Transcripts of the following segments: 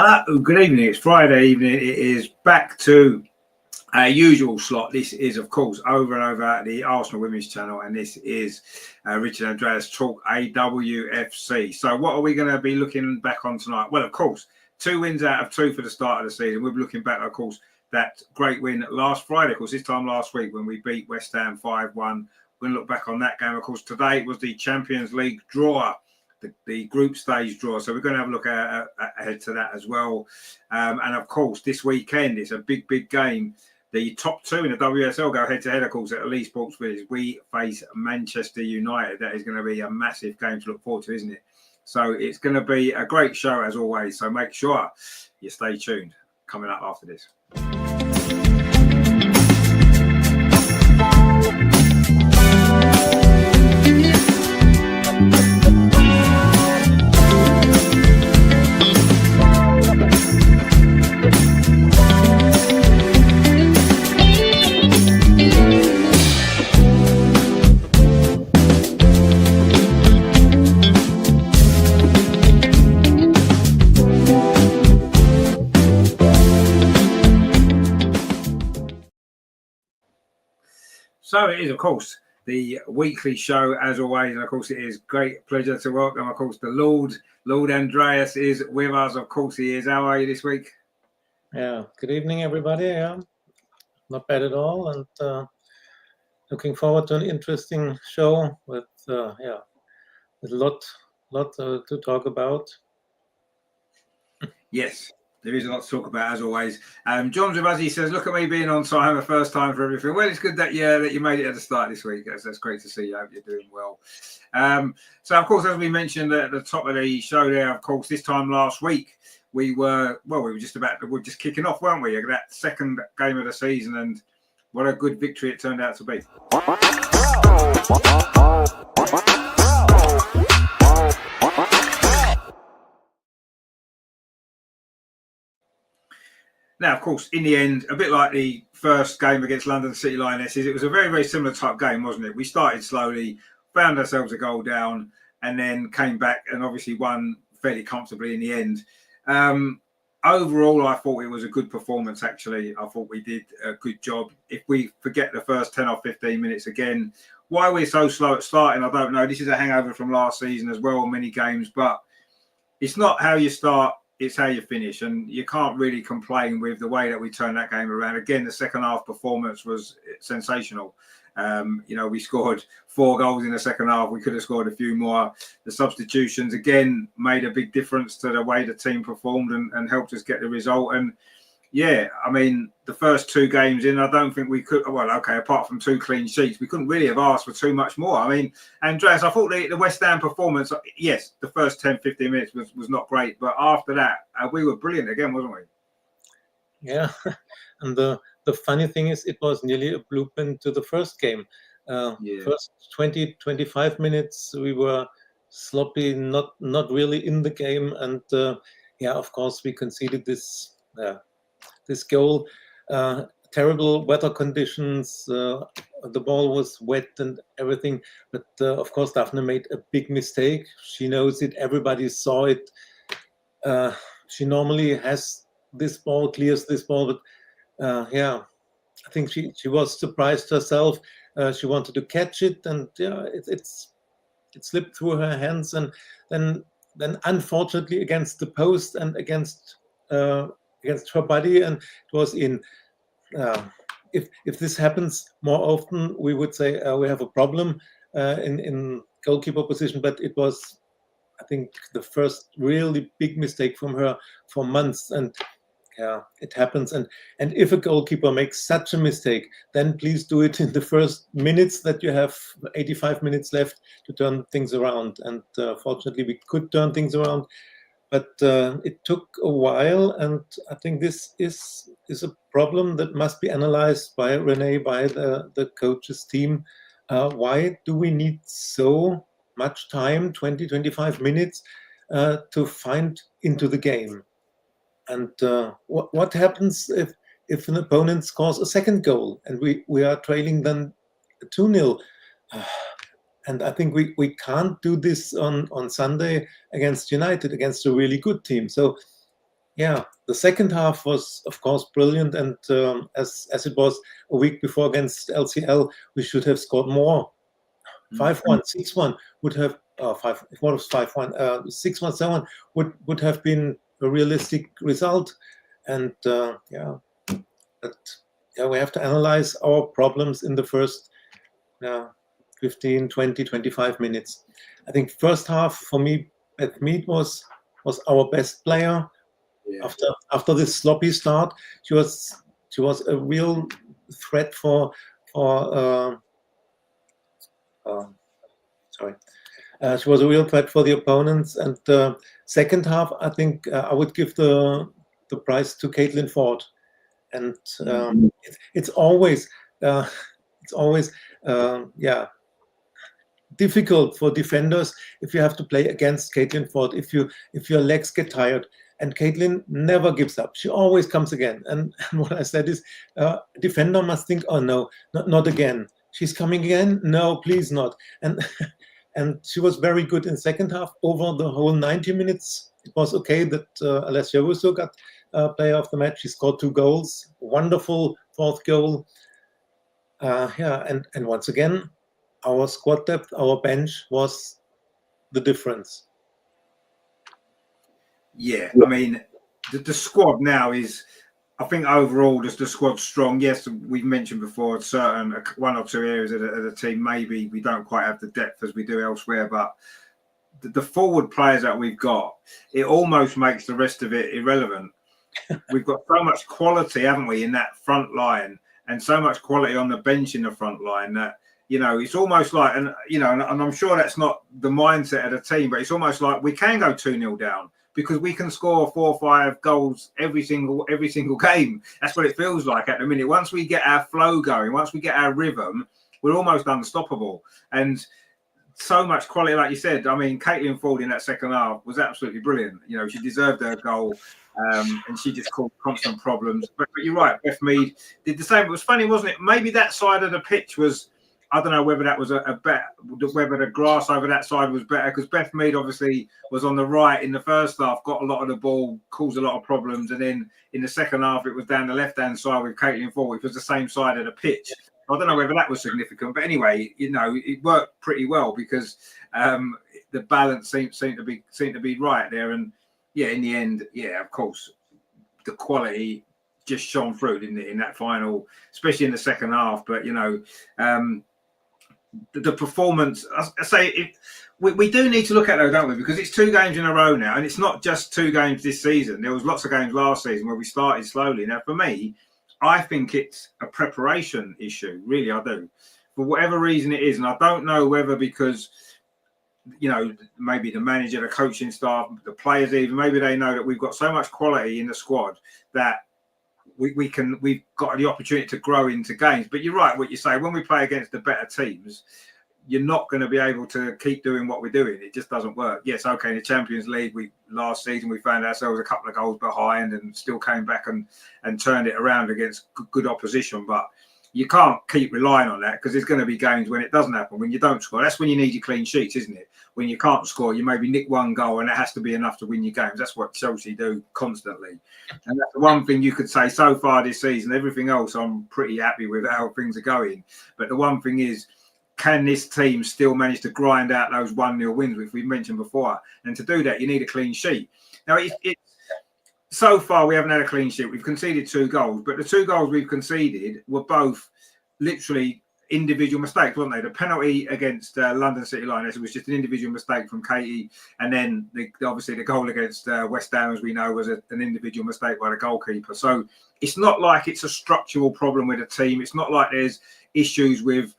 Hello, good evening. It's Friday evening. It is back to our usual slot. This is, of course, over and over at the Arsenal Women's Channel, and this is Richard Andreas Talk Awfc. So what are we going to be looking back on tonight? Well, of course, 2 wins out of 2 for the start of the season. We're looking back, of course, that great win last Friday, of course, this time last week when we beat West Ham 5-1. We're going to look back on that game. Of course, today it was the Champions League draw. The group stage draw. So we're going to have a look ahead to that as well. And of course, this weekend, it's a big game. The top 2 in the WSL go head-to-head, of course, at Lee Sports Village. We face Manchester United. That is going to be a massive game to look forward to, isn't it? So it's going to be a great show, as always. So make sure you stay tuned. Coming up after this. So it is, of course, the weekly show, as always, and of course, it is great pleasure to welcome, of course, the Lord Andreas is with us. Of course, he is. How are you this week? Yeah, good evening, everybody. Yeah, not bad at all, and looking forward to an interesting show with a lot to talk about. Yes. There is a lot to talk about, as always. John's with us. He says, "Look at me being on time, the first time for everything." Well, it's good that you made it at the start this week. That's great to see. I hope you're doing well. So, of course, as we mentioned at the top of the show there, of course, this time last week we were just kicking off, weren't we? That second game of the season, and what a good victory it turned out to be. Now, of course, in the end, a bit like the first game against London City Lionesses, it was a very similar type game, wasn't it? We started slowly, found ourselves a goal down, and then came back and obviously won fairly comfortably in the end. Overall, I thought it was a good performance, actually. I thought we did a good job. If we forget the first 10 or 15 minutes again, why we're so slow at starting, I don't know. This is a hangover from last season as well, many games, but it's not how you start, it's how you finish, and you can't really complain with the way that we turned that game around. Again, the second half performance was sensational. We scored 4 goals in the second half. We could have scored a few more. The substitutions, again, made a big difference to the way the team performed and helped us get the result. And yeah, I mean, the first 2 games in, I don't think we could, apart from 2 clean sheets, we couldn't really have asked for too much more. I mean, Andreas, I thought the West Ham performance, yes, the first 10, 15 minutes was not great, but after that, we were brilliant again, wasn't we? Yeah, and the funny thing is, it was nearly a blueprint to the first game. First 20, 25 minutes, we were sloppy, not really in the game, and of course, we conceded this goal. Terrible weather conditions, the ball was wet and everything, but of course Daphne made a big mistake. She knows it, everybody saw it. She normally has this ball, clears this ball, but I think she was surprised herself. She wanted to catch it, and it slipped through her hands, and then unfortunately against the post and against her body, and it was in. If this happens more often, we would say we have a problem in goalkeeper position. But it was, I think, the first really big mistake from her for months, and it happens. And if a goalkeeper makes such a mistake, then please do it in the first minutes that you have 85 minutes left to turn things around. And fortunately, we could turn things around. But it took a while, and I think this is a problem that must be analyzed by Renee, by the coaches team. Why do we need so much time, 20, 25 minutes, to find into the game? And what happens if an opponent scores a second goal and we are trailing then 2-0? And I think we can't do this on Sunday against United, against a really good team. So, the second half was, of course, brilliant. And as it was a week before against LCL, we should have scored more. 5-1, 6-1 would have, 5. What was 5-1? 6-1, 7-1 would have been a realistic result. And we have to analyze our problems in the first 15, 20, 25 minutes. I think first half for me, Beth Mead was our best player. Yeah. After this sloppy start, she was a real threat for she was a real threat for the opponents. And second half, I think I would give the prize to Caitlin Ford. And it's always difficult for defenders if you have to play against Caitlin Ford, if your legs get tired. And Caitlin never gives up. She always comes again. And what I said is, defender must think, oh no, not again. She's coming again? No, please not. And she was very good in second half. Over the whole 90 minutes, it was okay that Alessia Russo got player of the match. She scored 2 goals. Wonderful fourth goal. And once again, our squad depth, our bench was the difference. Yeah, I mean, the squad now is, I think overall, the squad's strong. Yes, we've mentioned before, certain 1 or 2 areas of the team, maybe we don't quite have the depth as we do elsewhere, but the forward players that we've got, it almost makes the rest of it irrelevant. We've got so much quality, haven't we, in that front line, and so much quality on the bench in the front line that, it's almost like, and I'm sure that's not the mindset of the team, but it's almost like we can go 2-0 down, because we can score 4 or 5 goals every single game. That's what it feels like at the minute. Once we get our flow going, once we get our rhythm, we're almost unstoppable. And so much quality, like you said. I mean, Caitlin Ford in that second half was absolutely brilliant. She deserved her goal, and she just caused constant problems. But you're right, Beth Mead did the same. It was funny, wasn't it? Maybe that side of the pitch was, I don't know whether that was a bet, whether the grass over that side was better, because Beth Mead obviously was on the right in the first half, got a lot of the ball, caused a lot of problems, and then in the second half it was down the left-hand side with Caitlin Ford, which was the same side of the pitch. I don't know whether that was significant, but anyway, it worked pretty well, because the balance seemed to be right there, and in the end, of course, the quality just shone through, didn't it, in that final, especially in the second half. But the performance, I say, we do need to look at it, though, don't we? Because it's 2 games in a row now, and it's not just 2 games this season. There was lots of games last season where we started slowly. Now, for me, I think it's a preparation issue. Really, I do. For whatever reason it is, and I don't know whether because, maybe the manager, the coaching staff, the players even, maybe they know that we've got so much quality in the squad that we've got the opportunity to grow into games. But you're right, what you say, when we play against the better teams, you're not going to be able to keep doing what we're doing. It just doesn't work. Yes, okay, in the Champions League, last season we found ourselves a couple of goals behind and still came back and turned it around against good opposition. But you can't keep relying on that, because there's going to be games when it doesn't happen, when you don't score. That's when you need your clean sheets, isn't it? When you can't score, you maybe nick 1 goal, and it has to be enough to win your games. That's what Chelsea do constantly. And that's the one thing you could say so far this season. Everything else, I'm pretty happy with how things are going. But the one thing is, can this team still manage to grind out those 1-0 wins, which we mentioned before? And to do that, you need a clean sheet. Now, so far, we haven't had a clean sheet. We've conceded 2 goals, but the 2 goals we've conceded were both literally individual mistakes, weren't they? The penalty against London City Lionesses was just an individual mistake from Katie, and then obviously the goal against West Ham, as we know, was an individual mistake by the goalkeeper. So it's not like it's a structural problem with the team. It's not like there's issues with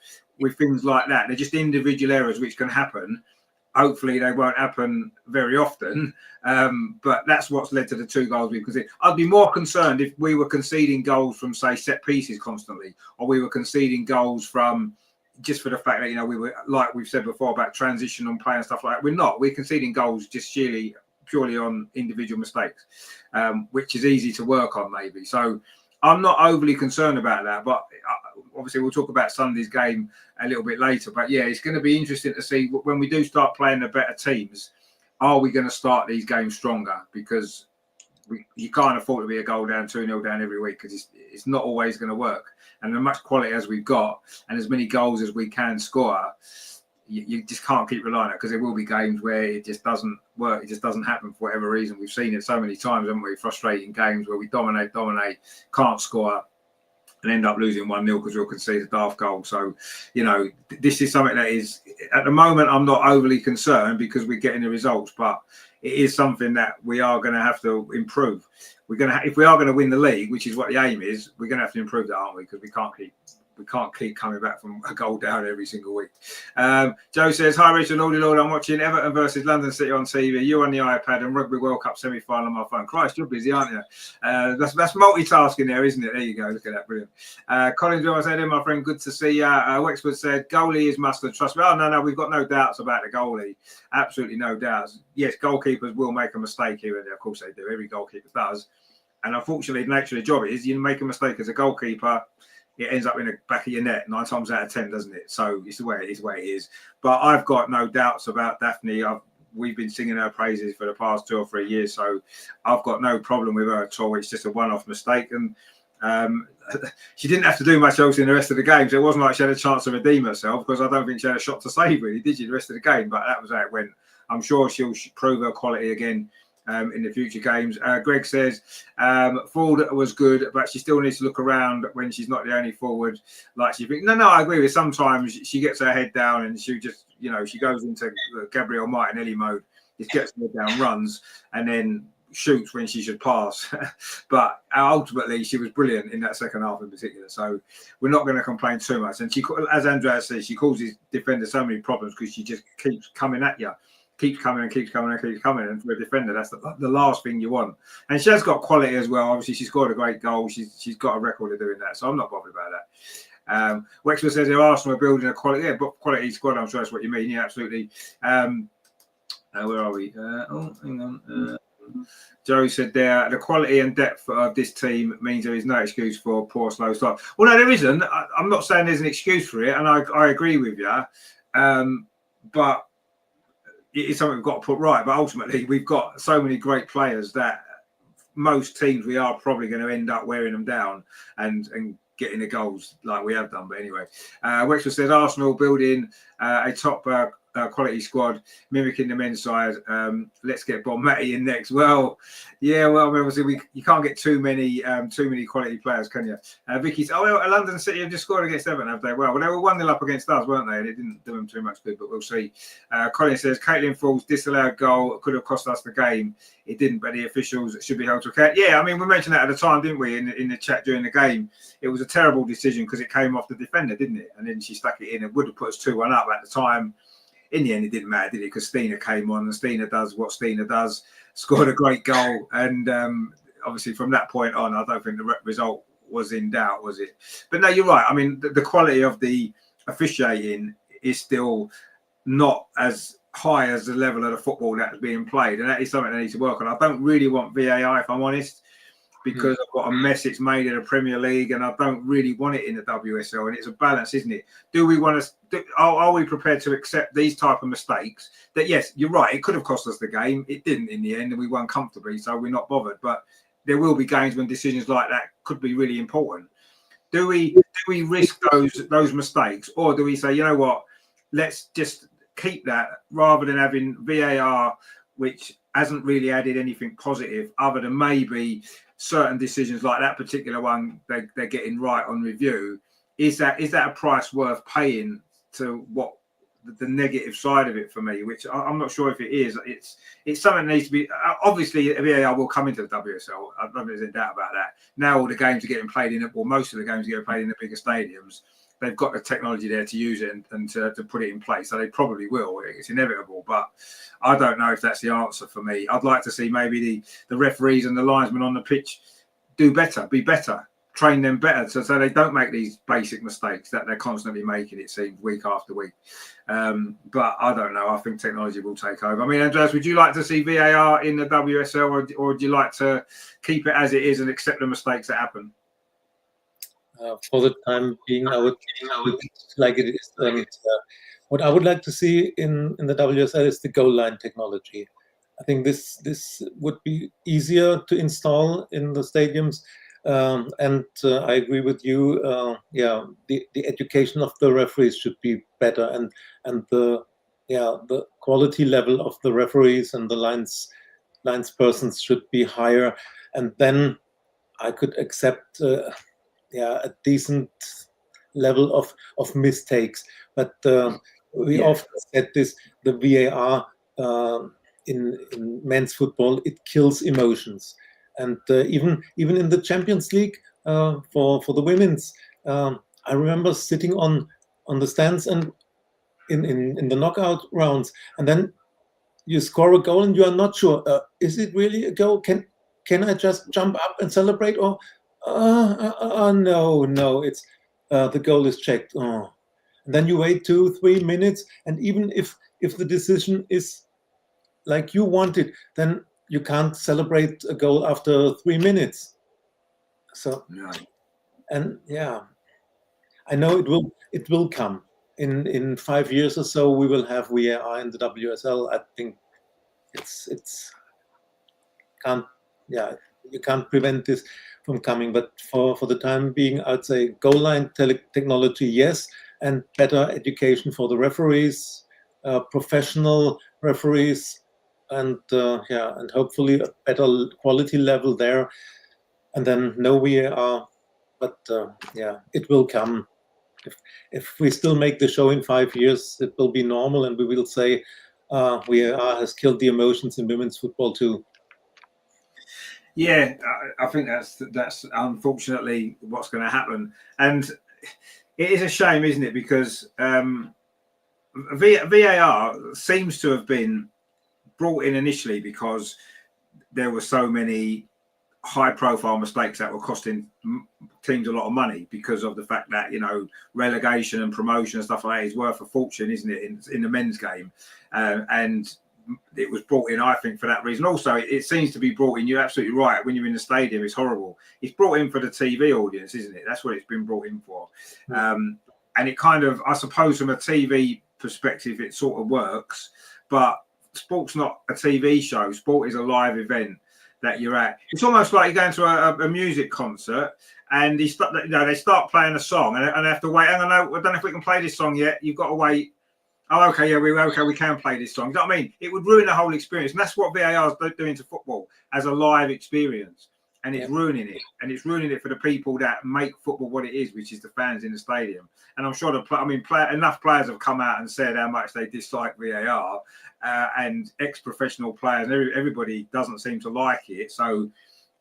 things like that. They're just individual errors which can happen. Hopefully they won't happen very often, but that's what's led to the 2 goals we've conceded. I'd be more concerned if we were conceding goals from, say, set pieces constantly, or we were conceding goals from, just for the fact that, we were, like we've said before, about transition and play and stuff like that. We're not. We're conceding goals just purely on individual mistakes, which is easy to work on maybe. So I'm not overly concerned about that, but obviously we'll talk about Sunday's game a little bit later. But yeah, it's going to be interesting to see when we do start playing the better teams, are we going to start these games stronger? Because you can't afford to be a goal down, 2-0 down every week, because it's not always going to work. And as much quality as we've got and as many goals as we can score, you just can't keep relying on it, because there will be games where it just doesn't work. It just doesn't happen for whatever reason. We've seen it so many times, haven't we? Frustrating games where we dominate, can't score, and end up losing 1-0 because we'll concede a daft goal. So, this is something that is, at the moment, I'm not overly concerned because we're getting the results, but it is something that we are going to have to improve. If we are going to win the league, which is what the aim is, we're going to have to improve that, aren't we? Because we can't keep coming back from a goal down every single week. Joe says, "Hi Richard, Lord, I'm watching Everton versus London City on TV. You on the iPad and Rugby World Cup semi-final on my phone. Christ, you're busy, aren't you?" That's multitasking there, isn't it? There you go. Look at that, brilliant. Colin Jones said, "My friend, good to see you." Wexford said, "Goalie is mustard. Trust me." Oh no, we've got no doubts about the goalie. Absolutely no doubts. Yes, goalkeepers will make a mistake here and there. Of course they do. Every goalkeeper does. And unfortunately, the nature of the job is you make a mistake as a goalkeeper, it ends up in the back of your net 9 times out of 10, doesn't it? So it's the way it is. But I've got no doubts about Daphne. We've been singing her praises for the past 2 or 3 years, so I've got no problem with her at all. It's just a one-off mistake, and she didn't have to do much else in the rest of the game. So it wasn't like she had a chance to redeem herself, because I don't think she had a shot to save, really, did she, the rest of the game? But that was how it went. I'm sure she'll prove her quality again in the future games. Greg says Ford was good, but she still needs to look around when she's not the only forward. Like she thinks, no, I agree with. Sometimes she gets her head down and she just, she goes into Gabriel Martinelli mode. Just gets her head down, runs, and then shoots when she should pass. But ultimately, she was brilliant in that second half in particular. So we're not going to complain too much. And she, as Andreas says, she causes defenders so many problems because she just keeps coming at you. Keeps coming. And for a defender, that's the last thing you want. And she has got quality as well. Obviously, she scored a great goal. She's got a record of doing that, so I'm not bothered about that. Wexford says Arsenal are building a quality squad. I'm sure that's what you mean. Yeah, absolutely. Where are we? Hang on. Joe said there, the quality and depth of this team means there is no excuse for poor, slow start. Well, no, there isn't. I'm not saying there's an excuse for it, and I agree with you. But it's something we've got to put right. But ultimately, we've got so many great players that most teams, we are probably going to end up wearing them down and getting the goals like we have done. But anyway, Wexford says Arsenal building a top quality squad, mimicking the men's side. Let's get Bob Matty in next. Well, yeah, well, I mean, obviously you can't get too many quality players, can you? Vicky says, London City have just scored against Everton, have they? Well, they were 1-0 up against us, weren't they? And it didn't do them too much good, but we'll see. Colin says Caitlin Ford's disallowed goal could have cost us the game. It didn't, but the officials should be held to account. Yeah, I mean, we mentioned that at the time, didn't we, in the chat during the game? It was a terrible decision because it came off the defender, didn't it? And then she stuck it in. It would have put us 2-1 up at the time. In the end, it didn't matter, did it? Because Stina came on, and Stina does what Stina does, scored a great goal. And obviously, from that point on, I don't think the result was in doubt, was it? But no, you're right. I mean, the quality of the officiating is still not as high as the level of the football that's being played. And that is something I need to work on. I don't really want VAR, if I'm honest, because I've got a mess it's made in the Premier League, and I don't really want it in the WSL. And it's a balance, isn't it? Do we want to? Are we prepared to accept these type of mistakes? That yes, you're right. It could have cost us the game. It didn't in the end, and we won comfortably, so we're not bothered. But there will be games when decisions like that could be really important. Do we risk those mistakes, or do we say, you know what, let's just keep that rather than having VAR, which hasn't really added anything positive other than maybe certain decisions like that particular one they're getting right on review? Is that a price worth paying to what the negative side of it for me, which I'm not sure if it is. It's something that needs to be, obviously VAR will come into the WSL. I don't think there's any doubt about that. Now all the games are getting played in, or most of the games are getting played in the bigger stadiums. They've got the technology there to use it and to put it in place. So they probably will. It's inevitable. But I don't know if that's the answer for me. I'd like to see maybe the referees and the linesmen on the pitch do better, be better, train them better so they don't make these basic mistakes that they're constantly making, it seems, week after week. But I don't know. I think technology will take over. I mean, Andreas, would you like to see VAR in the WSL, or would you like to keep it as it is and accept the mistakes that happen? For the time being, I would like it is. What I would like to see in the WSL is the goal line technology. I think this would be easier to install in the stadiums. And I agree with you. The education of the referees should be better, and the quality level of the referees and the lines persons should be higher, and then I could accept a decent level of mistakes. But we often said this: the VAR in men's football, it kills emotions, and even in the Champions League for the women's, I remember sitting on the stands and in the knockout rounds, and then you score a goal and you are not sure, is it really a goal? Can I just jump up and celebrate, or no, it's the goal is checked. Oh. And then you wait 2-3 minutes, and even if the decision is like you want it, then you can't celebrate a goal after 3 minutes. So, and I know it will come. In 5 years or so, we will have VAR in the WSL. I think it's you can't prevent this from coming. But for the time being, I'd say goal line technology, yes, and better education for the referees, professional referees, and and hopefully a better quality level there. And then no VAR, but it will come. If we still make the show in 5 years, it will be normal, and we will say VAR has killed the emotions in women's football too. Yeah, I think that's unfortunately what's going to happen, and it is a shame, isn't it? Because VAR seems to have been brought in initially because there were so many high-profile mistakes that were costing teams a lot of money because of the fact that relegation and promotion and stuff like that is worth a fortune, isn't it, in the men's game, and it was brought in, I think, for that reason. Also, it seems to be brought in. You're absolutely right. When you're in the stadium, it's horrible. It's brought in for the TV audience, isn't it? That's what it's been brought in for. And it kind of, I suppose, from a TV perspective, it sort of works. But sport's not a TV show. Sport is a live event that you're at. It's almost like you're going to a music concert, and they start playing a song, and I have to wait. I don't know if we can play this song yet. You've got to wait. Oh, okay, we can play this song. You know what I mean? It would ruin the whole experience, and that's what VAR is doing to football as a live experience, and it's ruining it, and it's ruining it for the people that make football what it is, which is the fans in the stadium. And I'm sure enough players have come out and said how much they dislike VAR, and ex-professional players, and everybody doesn't seem to like it. So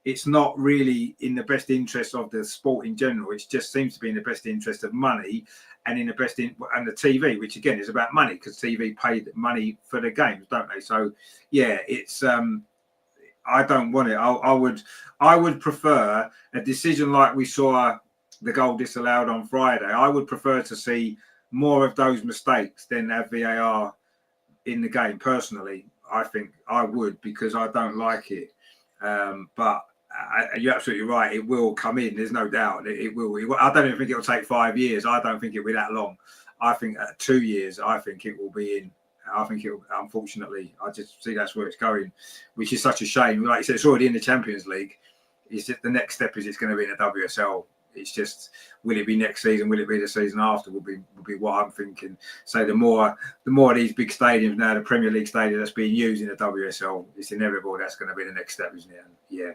it's not really in the best interest of the sport in general. It just seems to be in the best interest of money, and in the and the TV, which again is about money, because TV paid money for the games, don't they? So it's I don't want it. I would prefer a decision like we saw the goal disallowed on Friday. I would prefer to see more of those mistakes than have VAR in the game. Personally, I think I would, because I don't like it. But you're absolutely right. It will come in. There's no doubt. It will. I don't even think it will take 5 years. I don't think it will be that long. I think 2 years. I think it will be in. I think it will. Unfortunately, I just see that's where it's going, which is such a shame. Like you said, it's already in the Champions League. It's just the next step is it's going to be in the WSL. It's just, will it be next season? Will it be the season after? Will be what I'm thinking. So the more of these big stadiums now, the Premier League stadium that's being used in the WSL, it's inevitable that's going to be the next step, isn't it? And yeah,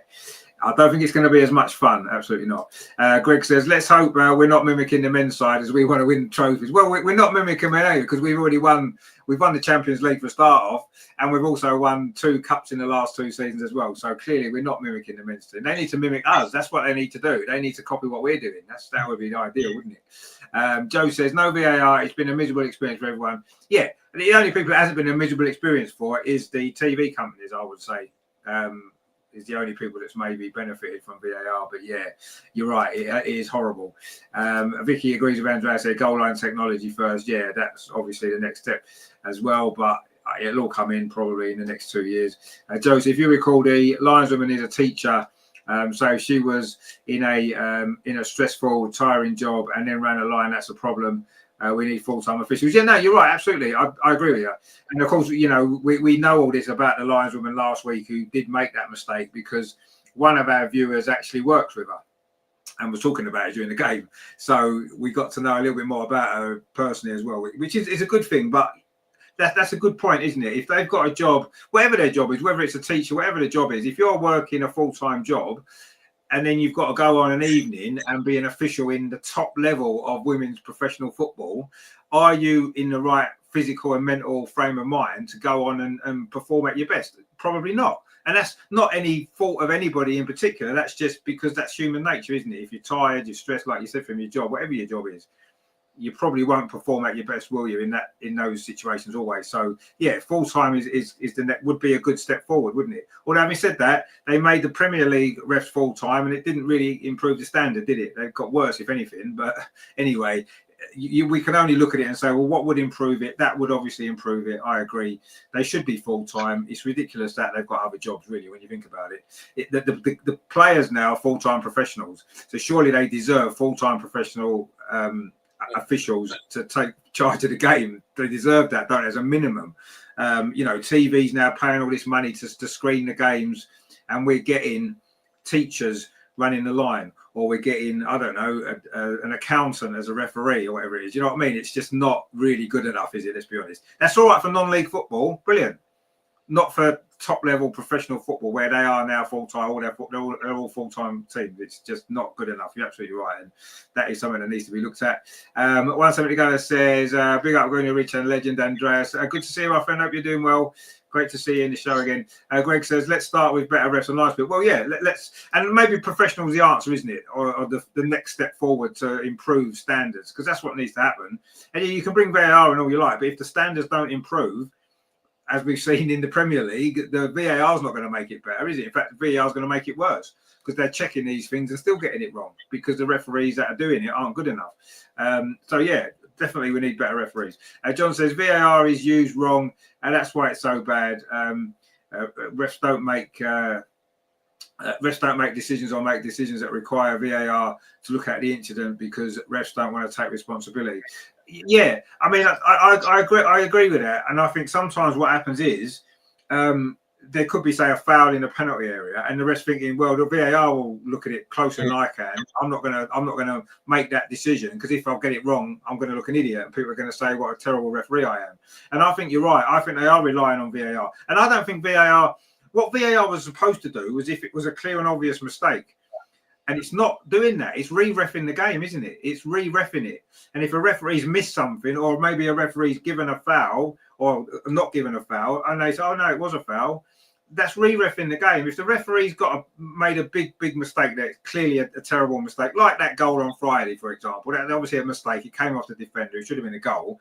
I don't think it's going to be as much fun. Absolutely not. Greg says, let's hope we're not mimicking the men's side as we want to win trophies. Well, we're not mimicking them because we've already won. We've won the Champions League for a start off, and we've also won 2 cups in the last 2 seasons as well. So clearly, we're not mimicking the men's team. They need to mimic us. That's what they need to do. They need to copy what we're doing. That would be the ideal, wouldn't it? Joe says, no VAR. It's been a miserable experience for everyone. Yeah, the only people it hasn't been a miserable experience for is the TV companies, I would say. Is the only people that's maybe benefited from VAR. But yeah, you're right. It is horrible. Vicky agrees with Andreas. Say goal line technology first. Yeah, that's obviously the next step as well. But it'll all come in probably in the next 2 years. Josie, if you recall, the lineswoman is a teacher. So she was in a stressful, tiring job and then ran a line. That's a problem. We need full-time officials. Yeah, no, you're right. Absolutely. I agree with you. And of course, we know all this about the lineswoman last week who did make that mistake because one of our viewers actually works with her and was talking about it during the game. So we got to know a little bit more about her personally as well, which is a good thing. But that's a good point, isn't it? If they've got a job, whatever their job is, whether it's a teacher, whatever the job is, if you're working a full-time job, and then you've got to go on an evening and be an official in the top level of women's professional football, are you in the right physical and mental frame of mind to go on and perform at your best? Probably not. And that's not any fault of anybody in particular. That's just because that's human nature, isn't it? If you're tired, you're stressed, like you said, from your job, whatever your job is, you probably won't perform at your best, will you, in those situations always? So yeah, full time would be a good step forward, wouldn't it? Although having said that, they made the Premier League refs full time, and it didn't really improve the standard, did it? They've got worse, if anything. But anyway, we can only look at it and say, well, what would improve it? That would obviously improve it. I agree. They should be full time. It's ridiculous that they've got other jobs, really, when you think about it. The players now are full time professionals, so surely they deserve full time professional officials to take charge of the game. They deserve that, don't they, as a minimum? TV's now paying all this money to screen the games, and we're getting teachers running the line, or we're getting, I don't know, an accountant as a referee or whatever it is. You know what I mean? It's just not really good enough, is it? Let's be honest. That's all right for non-league football. Brilliant. Not for top-level professional football, where they are now full-time. They're all full-time teams. It's just not good enough. You're absolutely right, and that is something that needs to be looked at. 170 Gunner says, "Big up, going to reach and legend, Andreas. Good to see you, my friend. Hope you're doing well. Great to see you in the show again." Greg says, "Let's start with better refs and last bit." Well, yeah, let's, and maybe professional is the answer, isn't it? Or the next step forward to improve standards, because that's what needs to happen. And you can bring VAR and all you like, but if the standards don't improve, as we've seen in the Premier League, the VAR is not going to make it better, is it? In fact, the VAR is going to make it worse, because they're checking these things and still getting it wrong because the referees that are doing it aren't good enough. So, yeah, definitely we need better referees. John says VAR is used wrong, and that's why it's so bad. Refs don't make decisions or make decisions that require VAR to look at the incident because refs don't want to take responsibility. Yeah, I mean, I agree with that, and I think sometimes what happens is there could be, say, a foul in the penalty area, and the rest thinking, well, the VAR will look at it closer than I can. I'm not gonna make that decision, because if I get it wrong, I'm going to look an idiot, and people are going to say what a terrible referee I am. And I think you're right. I think they are relying on VAR, and I don't think VAR. What VAR was supposed to do was if it was a clear and obvious mistake. And it's not doing that. It's re-reffing the game, isn't it? It's re-reffing it. And if a referee's missed something, or maybe a referee's given a foul or not given a foul, and they say, oh, no, it was a foul, that's re-reffing the game. If the referee's made a big mistake, that's clearly a terrible mistake, like that goal on Friday, for example, that's obviously a mistake. It came off the defender. It should have been a goal.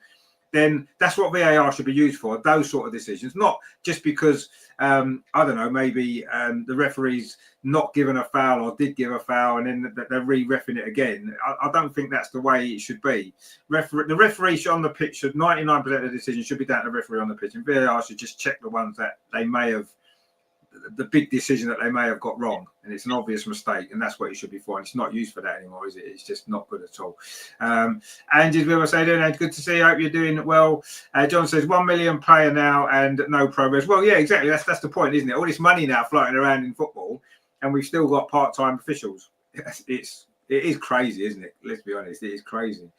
Then that's what VAR should be used for, those sort of decisions, not just because, I don't know, maybe the referee's not given a foul or did give a foul and then they're re-reffing it again. I don't think that's the way it should be. The referee on the pitch should, 99% of the decisions should be down to the referee on the pitch, and VAR should just check the ones that they may have, the big decision that they may have got wrong, and it's an obvious mistake, and that's what it should be for. And it's not used for that anymore, is it? It's just not good at all. Andy's with us. How you doing? Good to see you. I hope you're doing well. John says 1 million player now and no progress. Well, yeah, exactly. That's the point, isn't it? All this money now floating around in football, and we've still got part-time officials. It is crazy, isn't it? Let's be honest, it is crazy.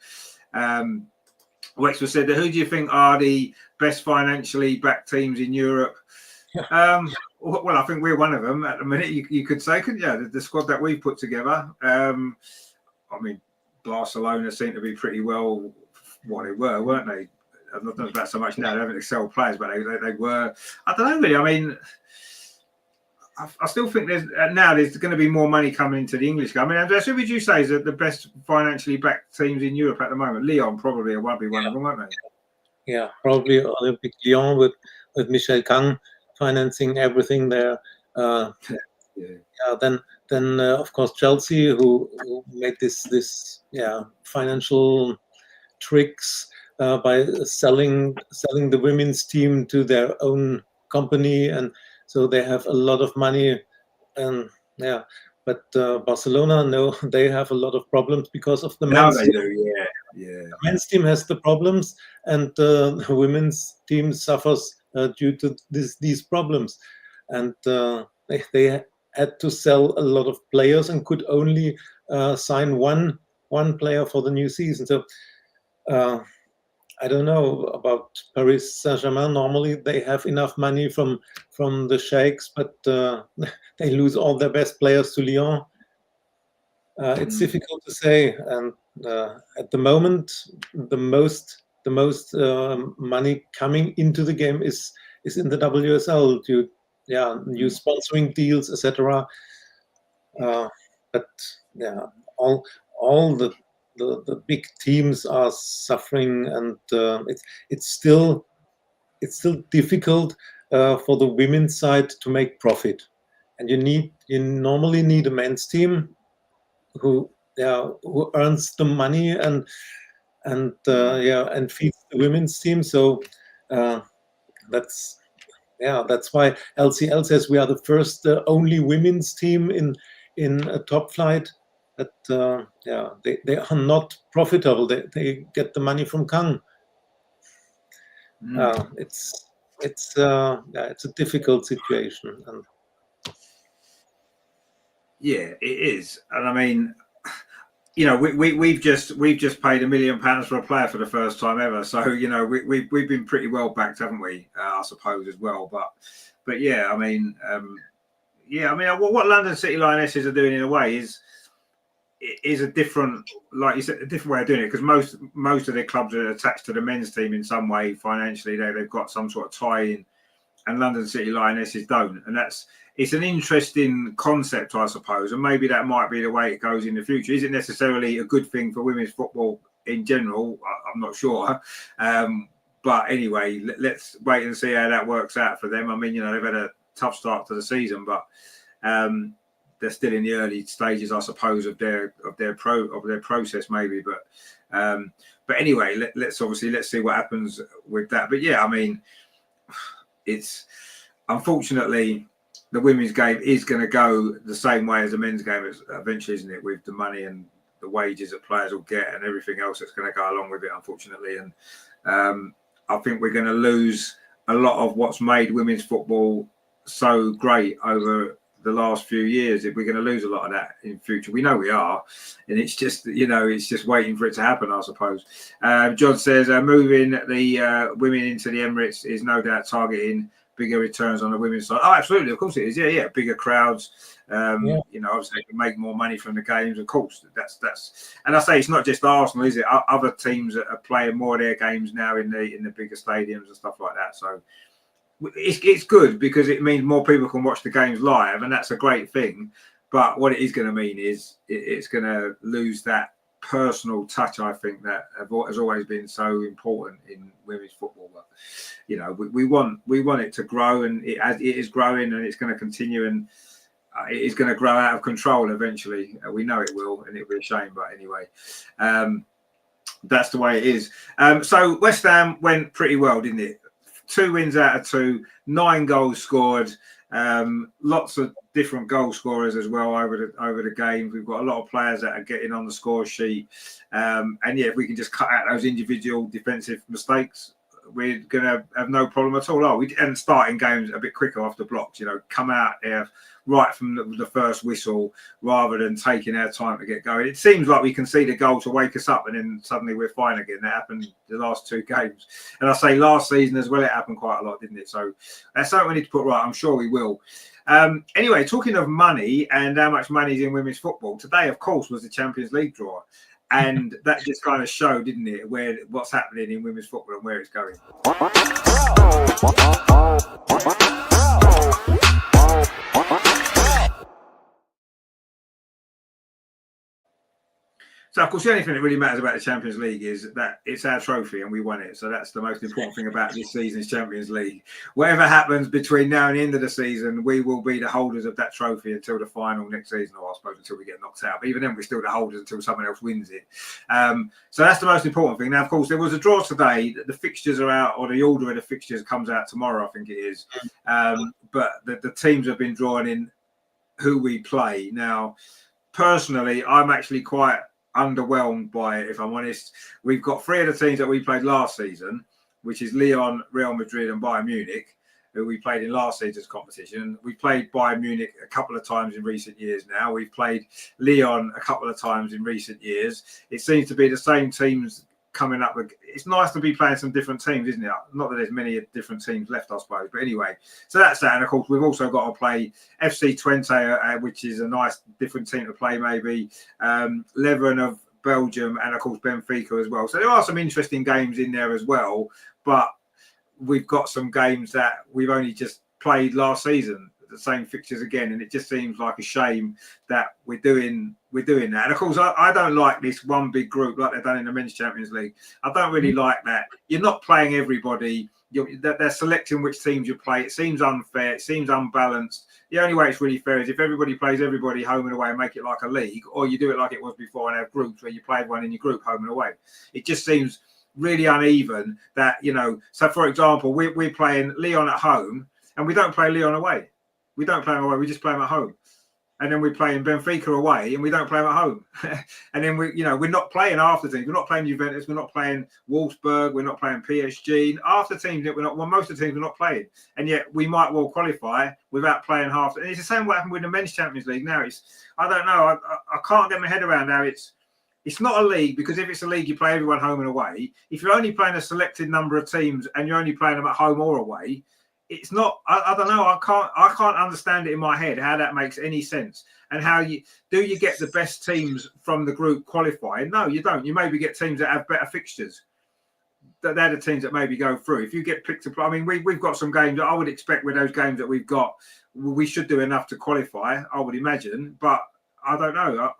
Wexford said, who do you think are the best financially backed teams in Europe? Well, I think we're one of them at the minute. You could say, couldn't you? The squad that we've put together. I mean, Barcelona seem to be pretty well what they were, weren't they? I don't know about so much now. They haven't excelled players, but they were. I don't know really. I mean, I still think there's going to be more money coming into the English game. I mean, Andreas, who would you say is the best financially backed teams in Europe at the moment? Lyon probably won't be one of them, won't they? Yeah, probably Olympique Lyon with Michel Kang financing everything there. Then of course Chelsea, who made this financial tricks by selling the women's team to their own company, and so they have a lot of money. And but Barcelona, no, they have a lot of problems because of the men's. No, they do. The men's team has the problems, and the women's team suffers due to these problems. And they had to sell a lot of players and could only sign one player for the new season. So I don't know about Paris Saint-Germain. Normally they have enough money from the sheikhs, but they lose all their best players to Lyon. It's difficult to say, and at the moment, the most money coming into the game is in the WSL due new sponsoring deals, etc. But all the big teams are suffering, and it's still difficult for the women's side to make profit, and you normally need a men's team who earns the money and feeds the women's team. So that's why LCL says we are the first only women's team in a top flight. But they are not profitable. They get the money from Kang. It's a difficult situation. And yeah, it is. And I mean, you know, we've just paid £1 million for a player for the first time ever. So, you know, we've been pretty well backed, haven't we? I suppose as well. But yeah, I mean, what London City Lionesses are doing in a way is a different, like you said, a different way of doing it, because most of their clubs are attached to the men's team in some way financially. They've got some sort of tie-in, and London City Lionesses don't, and it's an interesting concept, I suppose, and maybe that might be the way it goes in the future. Is it necessarily a good thing for women's football in general? I'm not sure, but anyway, let's wait and see how that works out for them. I mean, you know, they've had a tough start to the season, but they're still in the early stages, I suppose, of their process, maybe. But anyway, let's see what happens with that. But yeah, I mean, it's unfortunately the women's game is going to go the same way as the men's game eventually, isn't it? With the money and the wages that players will get and everything else that's going to go along with it, unfortunately. And I think we're going to lose a lot of what's made women's football so great over the last few years. If we're going to lose a lot of that in future, we know we are, and it's just, you know, it's just waiting for it to happen, I suppose. John says moving the women into the Emirates is no doubt targeting bigger returns on the women's side. Oh, absolutely, of course it is. Yeah, bigger crowds. You know, obviously they can make more money from the games. Of course, that's. And I say it's not just Arsenal, is it? Other teams are playing more of their games now in the bigger stadiums and stuff like that. So it's good because it means more people can watch the games live, and that's a great thing. But what it is going to mean is it's going to lose that personal touch, I think, that has always been so important in women's football. But you know, we want it to grow, and it is growing, and it's going to continue, and it is going to grow out of control eventually. We know it will, and it'll be a shame. But anyway, that's the way it is. So West Ham went pretty well, didn't it? 2 wins out of 2, 9 goals scored. Lots of different goal scorers as well over the game. We've got a lot of players that are getting on the score sheet, and yeah, if we can just cut out those individual defensive mistakes, we're gonna have no problem at all. We and starting games a bit quicker off the blocks. You know, come out there right from the first whistle rather than taking our time to get going. It seems like we can see the goal to wake us up, and then suddenly we're fine again. That happened the last 2 games, and I say last season as well. It happened quite a lot, didn't it? So that's something we need to put right. I'm sure we will. Anyway, talking of money and how much money is in women's football, today, of course, was the Champions League draw. And that just kind of showed, didn't it, what's happening in women's football and where it's going. So, of course, the only thing that really matters about the Champions League is that it's our trophy and we won it. So that's the most important thing about this season's Champions League. Whatever happens between now and the end of the season, we will be the holders of that trophy until the final next season, or I suppose until we get knocked out. But even then, we're still the holders until someone else wins it. So that's the most important thing. Now, of course, there was a draw today. The fixtures are out, or the order of the fixtures comes out tomorrow, I think it is. But the teams have been drawn in who we play. Now, personally, I'm actually quite underwhelmed by it, if I'm honest. We've got 3 of the teams that we played last season, which is Lyon, Real Madrid and Bayern Munich, who we played in last season's competition. We played Bayern Munich a couple of times in recent years now. We've played Lyon a couple of times in recent years. It seems to be the same teams coming up. It's nice to be playing some different teams, isn't it? Not that there's many different teams left, I suppose. But anyway, so that's that. And of course, we've also got to play FC Twente, which is a nice different team to play, maybe. Leuven of Belgium, and of course Benfica as well. So there are some interesting games in there as well. But we've got some games that we've only just played last season, the same fixtures again, and it just seems like a shame that we're doing that. And of course, I don't like this one big group like they've done in the Men's Champions League. I don't really like that. You're not playing everybody. They're selecting which teams you play. It seems unfair. It seems unbalanced. The only way it's really fair is if everybody plays everybody home and away and make it like a league, or you do it like it was before and have groups where you play everyone in your group home and away. It just seems really uneven that, so for example, we're playing Lyon at home and we don't play Lyon away. We don't play them away, we just play them at home. And then we're playing Benfica away and we don't play them at home. And then we're not playing after teams. We're not playing Juventus, we're not playing Wolfsburg, we're not playing PSG. After teams that most of the teams we're not playing. And yet we might well qualify without playing half. And it's the same what happened with the Men's Champions League now. I don't know, I can't get my head around how it's not a league, because if it's a league, you play everyone home and away. If you're only playing a selected number of teams and you're only playing them at home or away, it's not. I don't know. I can't understand it in my head how that makes any sense. And how you get the best teams from the group qualifying? No, you don't. You maybe get teams that have better fixtures. They're the teams that maybe go through. If you get picked to play, I mean, we've got some games that I would expect with those games that we've got, we should do enough to qualify, I would imagine. But I don't know.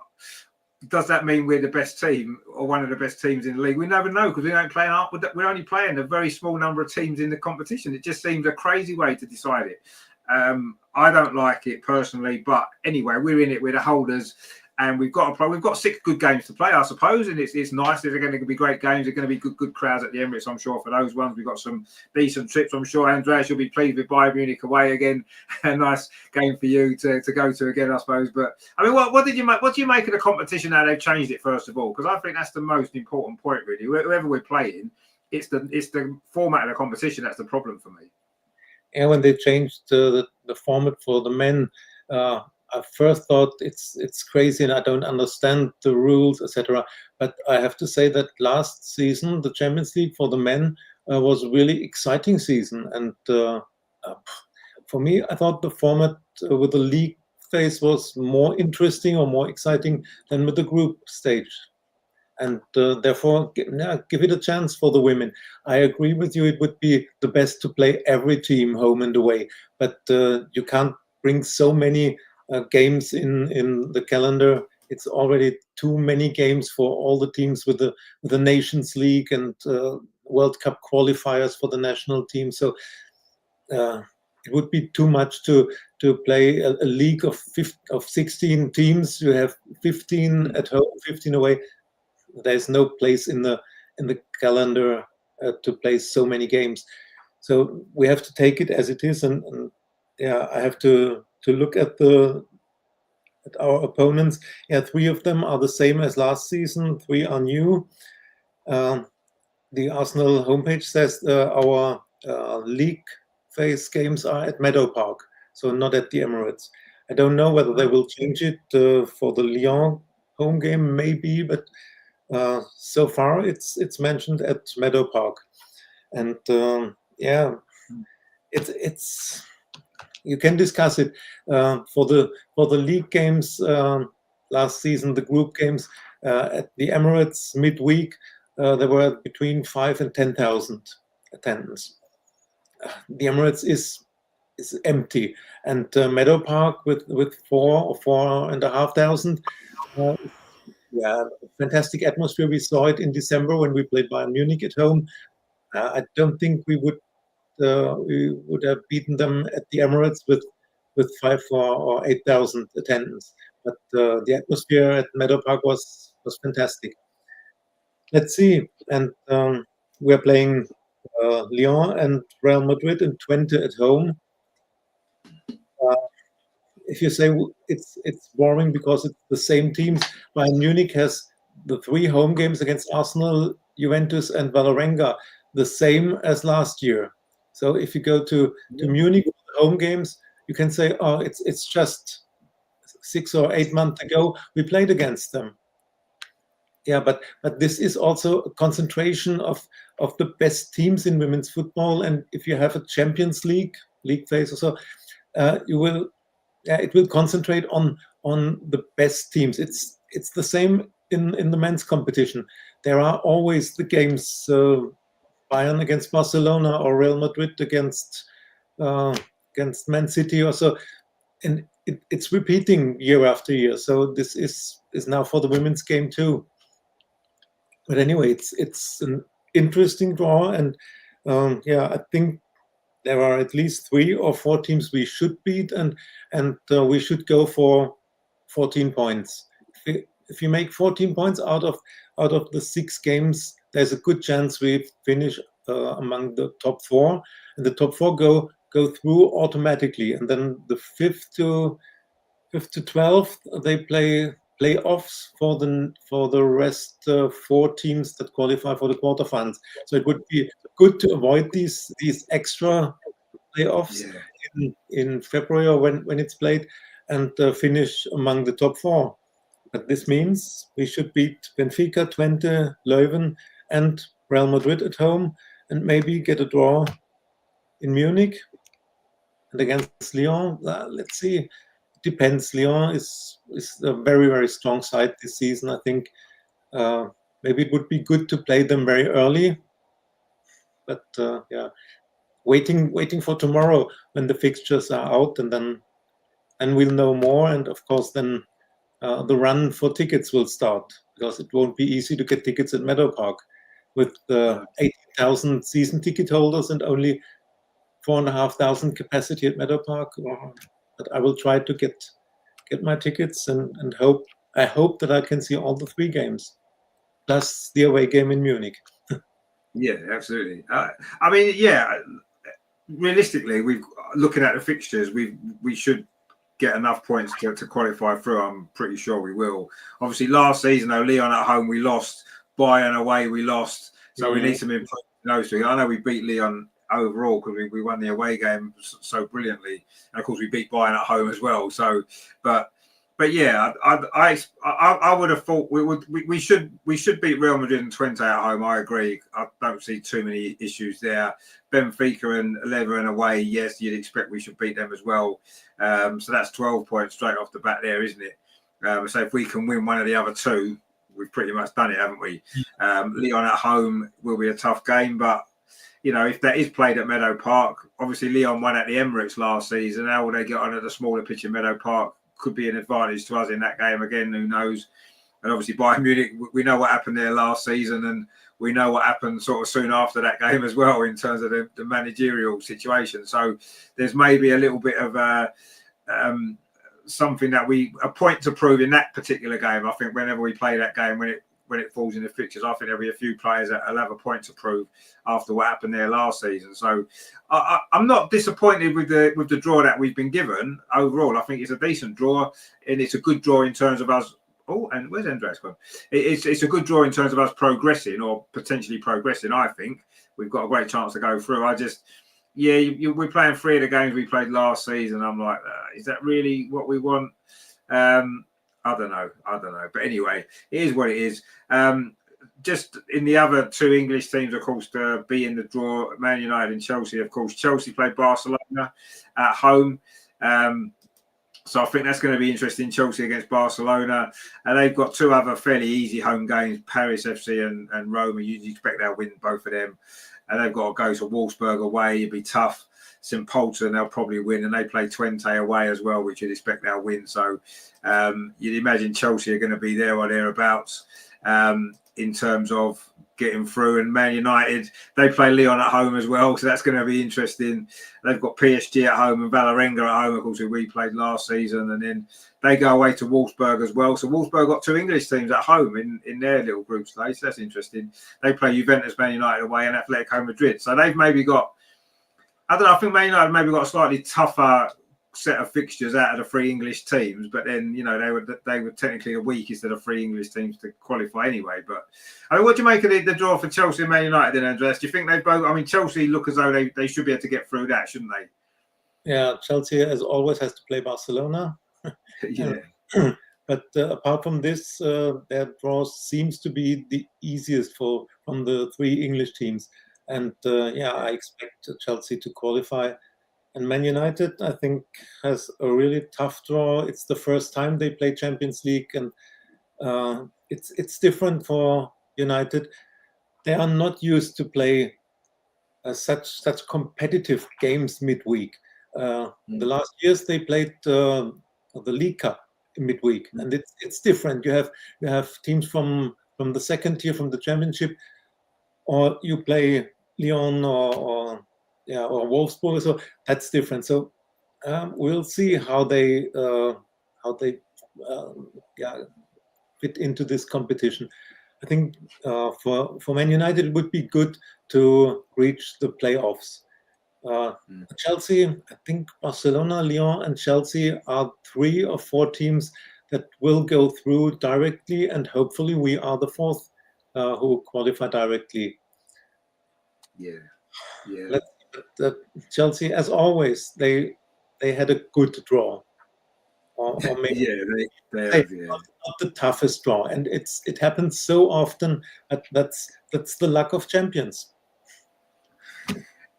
Does that mean we're the best team or one of the best teams in the league? We never know, because we don't play up. We're only playing a very small number of teams in the competition. It just seems a crazy way to decide it. I don't like it personally, but anyway, we're in it. We're the holders, and we've got to play. We've got 6 good games to play, I suppose, and it's nice. They're going to be great games. They're going to be good crowds at the Emirates, I'm sure, for those ones. We've got some decent trips. I'm sure Andreas, you'll be pleased with Bayern Munich away again. A nice game for you to go to again, I suppose. But I mean, what do you make of the competition now they've changed it, first of all? Because I think that's the most important point, really. Whoever we're playing, it's the format of the competition that's the problem for me. And when they changed the format for the men, I first thought it's crazy and I don't understand the rules, etc. But I have to say that last season, the Champions League for the men was a really exciting season. And for me, I thought the format with the league phase was more interesting or more exciting than with the group stage. And therefore, give it a chance for the women. I agree with you. It would be the best to play every team home and away. But you can't bring so many games in the calendar. It's already too many games for all the teams with the Nations League and World Cup qualifiers for the national team. So it would be too much to play a league of 16 teams. You have 15 at home, 15 away. There's no place in the calendar to play so many games. So we have to take it as it is, and I have to look at our opponents. 3 of them are the same as last season. 3 are new. The Arsenal homepage says our league phase games are at Meadow Park, so not at the Emirates. I don't know whether they will change it for the Lyon home game, maybe, but so far it's mentioned at Meadow Park. And it's you can discuss it. For the league games last season, the group games at the Emirates midweek, there were between 5,000 and 10,000 attendance. The Emirates is empty, and Meadow Park with 4,000 or 4,500. Fantastic atmosphere. We saw it in December when we played Bayern Munich at home. I don't think we would have beaten them at the Emirates with 5,000 or 8,000 attendance. But the atmosphere at Meadow Park was fantastic. Let's see. And we're playing Lyon and Real Madrid and Twente at home. If you say it's boring because it's the same teams, Bayern Munich has the 3 home games against Arsenal, Juventus, and Vålerenga the same as last year. So if you go to Munich for the home games, you can say, oh, it's just 6 or 8 months ago we played against them. Yeah, but this is also a concentration of the best teams in women's football. And if you have a Champions League phase or so, it will concentrate on the best teams. It's the same in the men's competition. There are always the games, Bayern against Barcelona or Real Madrid against Man City or so, and it's repeating year after year. So this is now for the women's game too. But anyway, it's an interesting draw, and I think there are at least 3 or 4 teams we should beat, and we should go for 14 points. If you make 14 points out of the 6 games, there's a good chance we finish among the top 4, and the top 4 go through automatically, and then the 5th to 12th they play playoffs for the rest 4 teams that qualify for the quarterfinals. So it would be good to avoid these extra playoffs in February or when it's played, and finish among the top 4. But this means we should beat Benfica, Twente, Leuven, and Real Madrid at home, and maybe get a draw in Munich. And against Lyon, let's see. It depends. Lyon is a very, very strong side this season. I think maybe it would be good to play them very early. But waiting for tomorrow when the fixtures are out, and then we'll know more. And of course, then the run for tickets will start, because it won't be easy to get tickets at Meadow Park with 80,000 season ticket holders and only 4,500 capacity at Meadow Park. But I will try to get my tickets and I hope that I can see all the 3 games plus the away game in Munich. Yeah, absolutely. I mean, realistically, we've looking at the fixtures, we should get enough points to qualify through. I'm pretty sure we will. Obviously, last season, though, Lyon at home we lost, Bayern away we lost, so we need some improvement in those 2. I know we beat Lyon overall because we won the away game so brilliantly, and of course we beat Bayern at home as well. So, but yeah, I would have thought we should beat Real Madrid and Twente at home. I agree. I don't see too many issues there. Benfica and Leuven away, yes, you'd expect we should beat them as well. So that's 12 points straight off the bat there, isn't it? So if we can win one of the other 2, we've pretty much done it, haven't we? Lyon at home will be a tough game, but you know, if that is played at Meadow Park, obviously Lyon won at the Emirates last season. How will they get on at the smaller pitch in Meadow Park? Could be an advantage to us in that game again. Who knows? And obviously Bayern Munich, we know what happened there last season, and we know what happened sort of soon after that game as well in terms of the managerial situation. So there's maybe a little bit of something that a point to prove in that particular game. I think whenever we play that game, when it falls in the fixtures, I think there'll be a few players that'll have a point to prove after what happened there last season. So I'm not disappointed with the draw that we've been given overall. I think it's a decent draw, and it's a good draw in terms of us. Oh, and where's Andreas gone? It's a good draw in terms of us progressing or potentially progressing. I think we've got a great chance to go through. We're playing 3 of the games we played last season. I'm like, is that really what we want? I don't know. But anyway, it is what it is. Just in the other 2 English teams, of course, to be in the draw, Man United and Chelsea, of course. Chelsea played Barcelona at home. So I think that's going to be interesting, Chelsea against Barcelona. And they've got 2 other fairly easy home games, Paris FC and Roma. You expect they'll win both of them. And they've got to go to Wolfsburg away. It'd be tough. St. Polten, they'll probably win. And they play Twente away as well, which you'd expect they'll win. So you'd imagine Chelsea are going to be there or thereabouts in terms of getting through. And Man United, they play Lyon at home as well. So that's going to be interesting. They've got PSG at home and Vålerenga at home, of course, who we played last season. And then they go away to Wolfsburg as well. So Wolfsburg got 2 English teams at home in their little group stage. So that's interesting. They play Juventus, Man United away, and Atletico Madrid. So they've maybe got, I don't know, I think Man United maybe got a slightly tougher set of fixtures out of the 3 English teams, but then they were technically the weakest of the 3 English teams to qualify anyway. But I mean, what do you make of the draw for Chelsea and Man United then, Andreas? Do you think they both? I mean, Chelsea look as though they should be able to get through that, shouldn't they? Yeah, Chelsea as always has to play Barcelona. Yeah. But apart from this, their draw seems to be the easiest from the 3 English teams. And I expect Chelsea to qualify. And Man United, I think, has a really tough draw. It's the first time they play Champions League, and it's different for United. They are not used to play such competitive games midweek. The last years they played the League Cup midweek, and it's different. You have teams from the second tier, from the Championship, or you play Lyon or Wolfsburg. So that's different. So we'll see how they fit into this competition. I think for Man United it would be good to reach the playoffs. Chelsea, I think Barcelona, Lyon, and Chelsea are 3 or 4 teams that will go through directly, and hopefully we are the 4th who qualify directly. But Chelsea, as always, they had a good draw, or maybe not the toughest draw, and it happens so often. That's the luck of champions.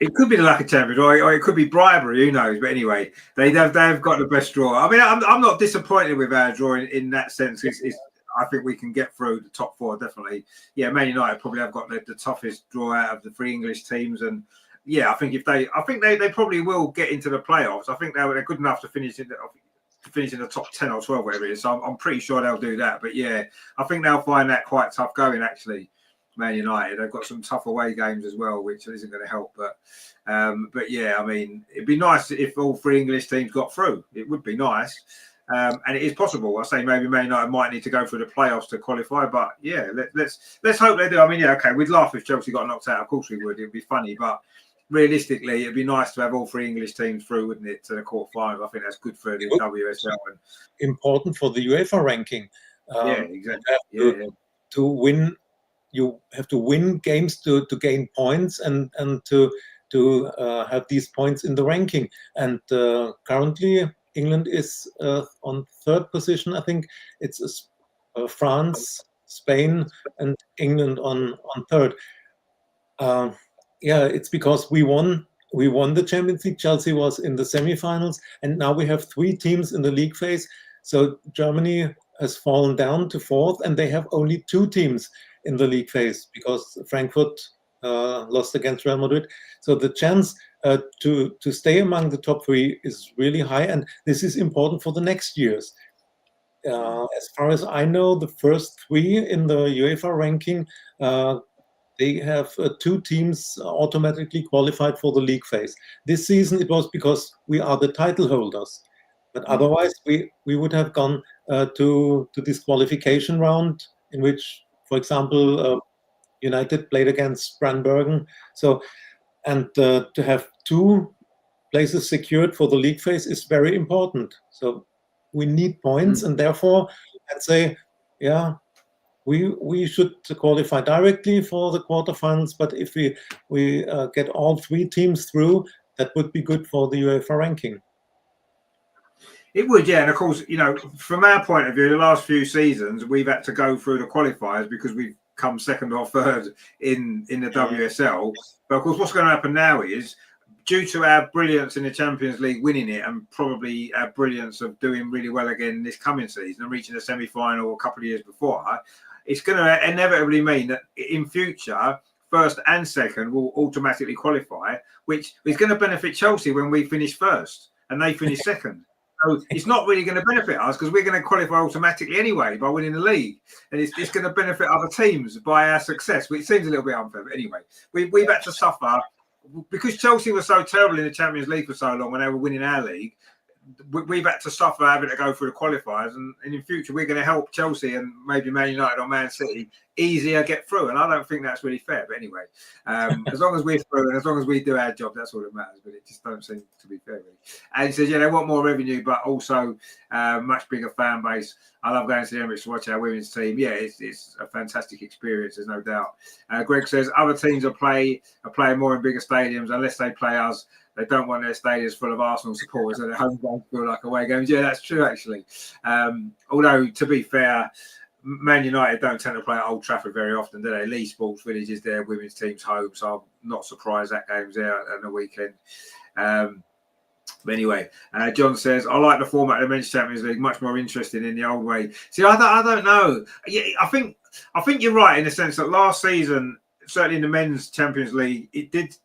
It could be the luck of champions, or it could be bribery. Who knows? But anyway, they've got the best draw. I mean, I'm not disappointed with our draw in that sense. I think we can get through the top 4 definitely. Yeah, Man United probably have got the toughest draw out of the 3 English teams, and I think they probably will get into the playoffs. I think they're good enough to finish in the top 10 or 12, whatever it is. So I'm pretty sure they'll do that. But I think they'll find that quite tough going actually. Man United, they've got some tough away games as well, which isn't going to help. But I mean, it'd be nice if all 3 English teams got through. It would be nice, and it is possible. I say maybe Man United might need to go through the playoffs to qualify, but let's hope they do. I mean, we'd laugh if Chelsea got knocked out. Of course we would. It'd be funny, but realistically, it'd be nice to have all 3 English teams through, wouldn't it, to the quarterfinals? I think that's good for the WSL and important for the UEFA ranking. Exactly. To win. You have to win games to gain points and to have these points in the ranking. And currently, England is on 3rd position. I think it's France, Spain, and England on 3rd. It's because we won the Champions League. Chelsea was in the semi-finals, and now we have 3 teams in the league phase. So Germany has fallen down to 4th, and they have only 2 teams in the league phase because Frankfurt lost against Real Madrid. So the chance to stay among the top 3 is really high, and this is important for the next years. As far as I know, the first 3 in the UEFA ranking, they have 2 teams automatically qualified for the league phase. This season it was because we are the title holders, but otherwise we would have gone to this qualification round in which, for example, United played against Brandenburg. So, and to have 2 places secured for the league phase is very important. So we need points, and therefore I'd say, we should qualify directly for the quarterfinals. But if we get all 3 teams through, that would be good for the UEFA ranking. It would, and of course, from our point of view, the last few seasons we've had to go through the qualifiers because we've come 2nd or 3rd in the WSL. But of course, what's going to happen now is, due to our brilliance in the Champions League, winning it, and probably our brilliance of doing really well again this coming season and reaching the semi-final a couple of years before, it's going to inevitably mean that in future, 1st and 2nd will automatically qualify, which is going to benefit Chelsea when we finish 1st and they finish 2nd. So it's not really going to benefit us because we're going to qualify automatically anyway by winning the league, and it's going to benefit other teams by our success, which seems a little bit unfair. But anyway, we've had to suffer because Chelsea was so terrible in the Champions League for so long when they were winning our league. we've had to suffer having to go through the qualifiers, and in future we're going to help Chelsea and maybe Man United or Man City easier get through. And I don't think that's really fair. But anyway, as long as we're through and as long as we do our job, that's all that matters. But it just don't seem to be fair, really. And he says, yeah, they want more revenue, but also much bigger fan base. I love going to the Emirates to watch our women's team. Yeah, it's a fantastic experience. There's no doubt. Greg says other teams are playing more in bigger stadiums unless they play us. They don't want their stadiums full of Arsenal supporters, and their home games feel like away games. Yeah, that's true, actually. Although, to be fair, Man United don't tend to play at Old Trafford very often, do they? Lee Sports Village is their women's team's home, so I'm not surprised that game's there on the weekend. But anyway, John says, I like the format of the Men's Champions League, much more interesting in the old way. See, I don't know. Yeah, I think you're right in the sense that last season, certainly in the Men's Champions League, it did.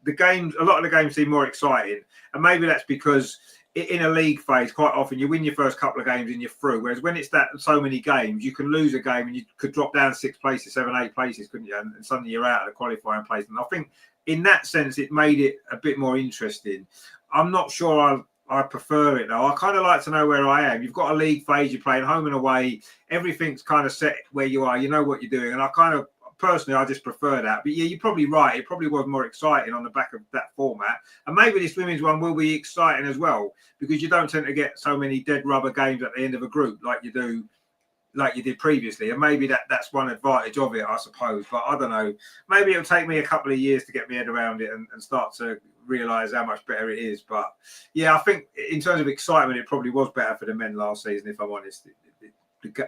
The games, a lot of the games seem more exciting, and maybe that's because in a league phase, quite often you win your first couple of games and you're through. Whereas when it's that so many games, you can lose a game and you could drop down 6 places, 7, 8 places, couldn't you? And suddenly you're out of the qualifying place. And I think in that sense, it made it a bit more interesting. I'm not sure I prefer it though. I kind of like to know where I am. You've got a league phase, you're playing home and away. Everything's kind of set where you are. You know what you're doing, and I kind of. Personally, I just prefer that. But yeah, you're probably right. It probably was more exciting on the back of that format. And maybe this women's one will be exciting as well, because you don't tend to get so many dead rubber games at the end of a group like you did previously. And maybe that's one advantage of it, I suppose. But I don't know. Maybe it'll take me a couple of years to get my head around it and start to realise how much better it is. But yeah, I think in terms of excitement, it probably was better for the men last season, if I'm honest.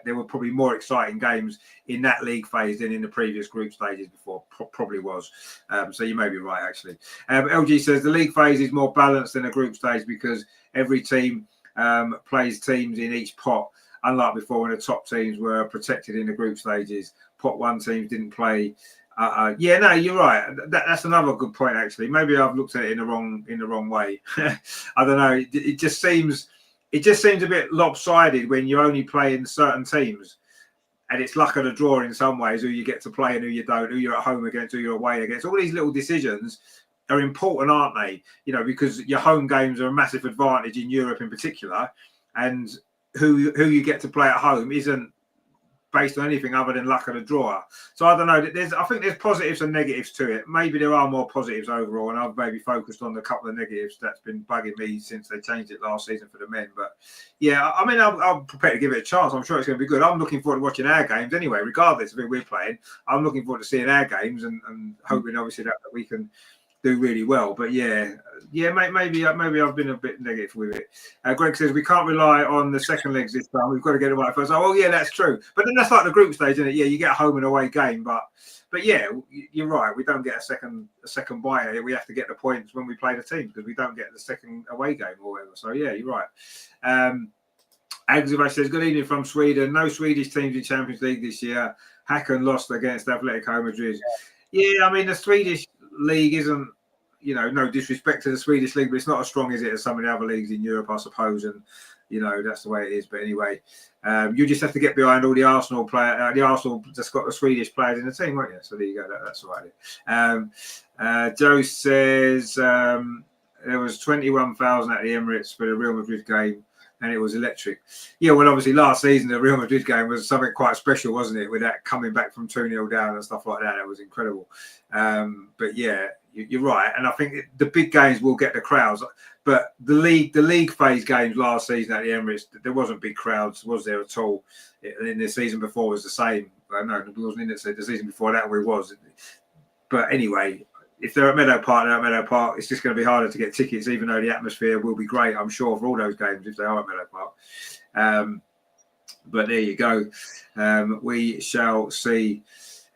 There were probably more exciting games in that league phase than in the previous group stages before. Probably was. So you may be right, actually. LG says the league phase is more balanced than a group stage because every team plays teams in each pot, unlike before when the top teams were protected in the group stages. Pot 1 teams didn't play. Yeah, no, you're right. That's another good point, actually. Maybe I've looked at it in the wrong way. I don't know. It just seems a bit lopsided when you're only playing certain teams, and it's luck of the draw in some ways, who you get to play and who you don't, who you're at home against, who you're away against. All these little decisions are important, aren't they? You know, because your home games are a massive advantage in Europe in particular, and who you get to play at home isn't based on anything other than luck of the draw. So I don't know. I think there's positives and negatives to it. Maybe there are more positives overall, and I've maybe focused on the couple of negatives that's been bugging me since they changed it last season for the men. But yeah, I mean, I'm prepared to give it a chance. I'm sure it's going to be good. I'm looking forward to watching our games anyway, regardless of who we're playing. I'm looking forward to seeing our games and hoping, obviously, that we can do really well. But yeah, maybe I've been a bit negative with it. Greg says we can't rely on the second legs this time. We've got to get it right first. Oh, yeah, that's true. But then that's like the group stage, isn't it? Yeah, you get a home and away game, but yeah, you're right. We don't get a second bite at it. We have to get the points when we play the teams because we don't get the second away game or whatever. So yeah, you're right. Agzibay says good evening from Sweden. No Swedish teams in Champions League this year. Hacken lost against Atletico Madrid. Yeah, I mean the Swedish league isn't, you know, no disrespect to the Swedish league, but it's not as strong as it as some of the other leagues in Europe, I suppose. And you know that's the way it is. But anyway, you just have to get behind all the Arsenal players. The Arsenal just got the Swedish players in the team, won't you? So there you go. That's all right. Joe says there was 21,000 at the Emirates for the Real Madrid game, and it was electric. Yeah, well, obviously last season the Real Madrid game was something quite special, wasn't it? With that coming back from 2-0 down and stuff like that, it was incredible. But yeah, you're right, and I think the big games will get the crowds. But the league phase games last season at the Emirates, there wasn't big crowds, was there at all? In the season before was the same. No, it wasn't in it. So the season before that, it was. But anyway, if they're at Meadow Park, it's just going to be harder to get tickets, even though the atmosphere will be great, I'm sure, for all those games if they are at Meadow Park. But there you go. We shall see.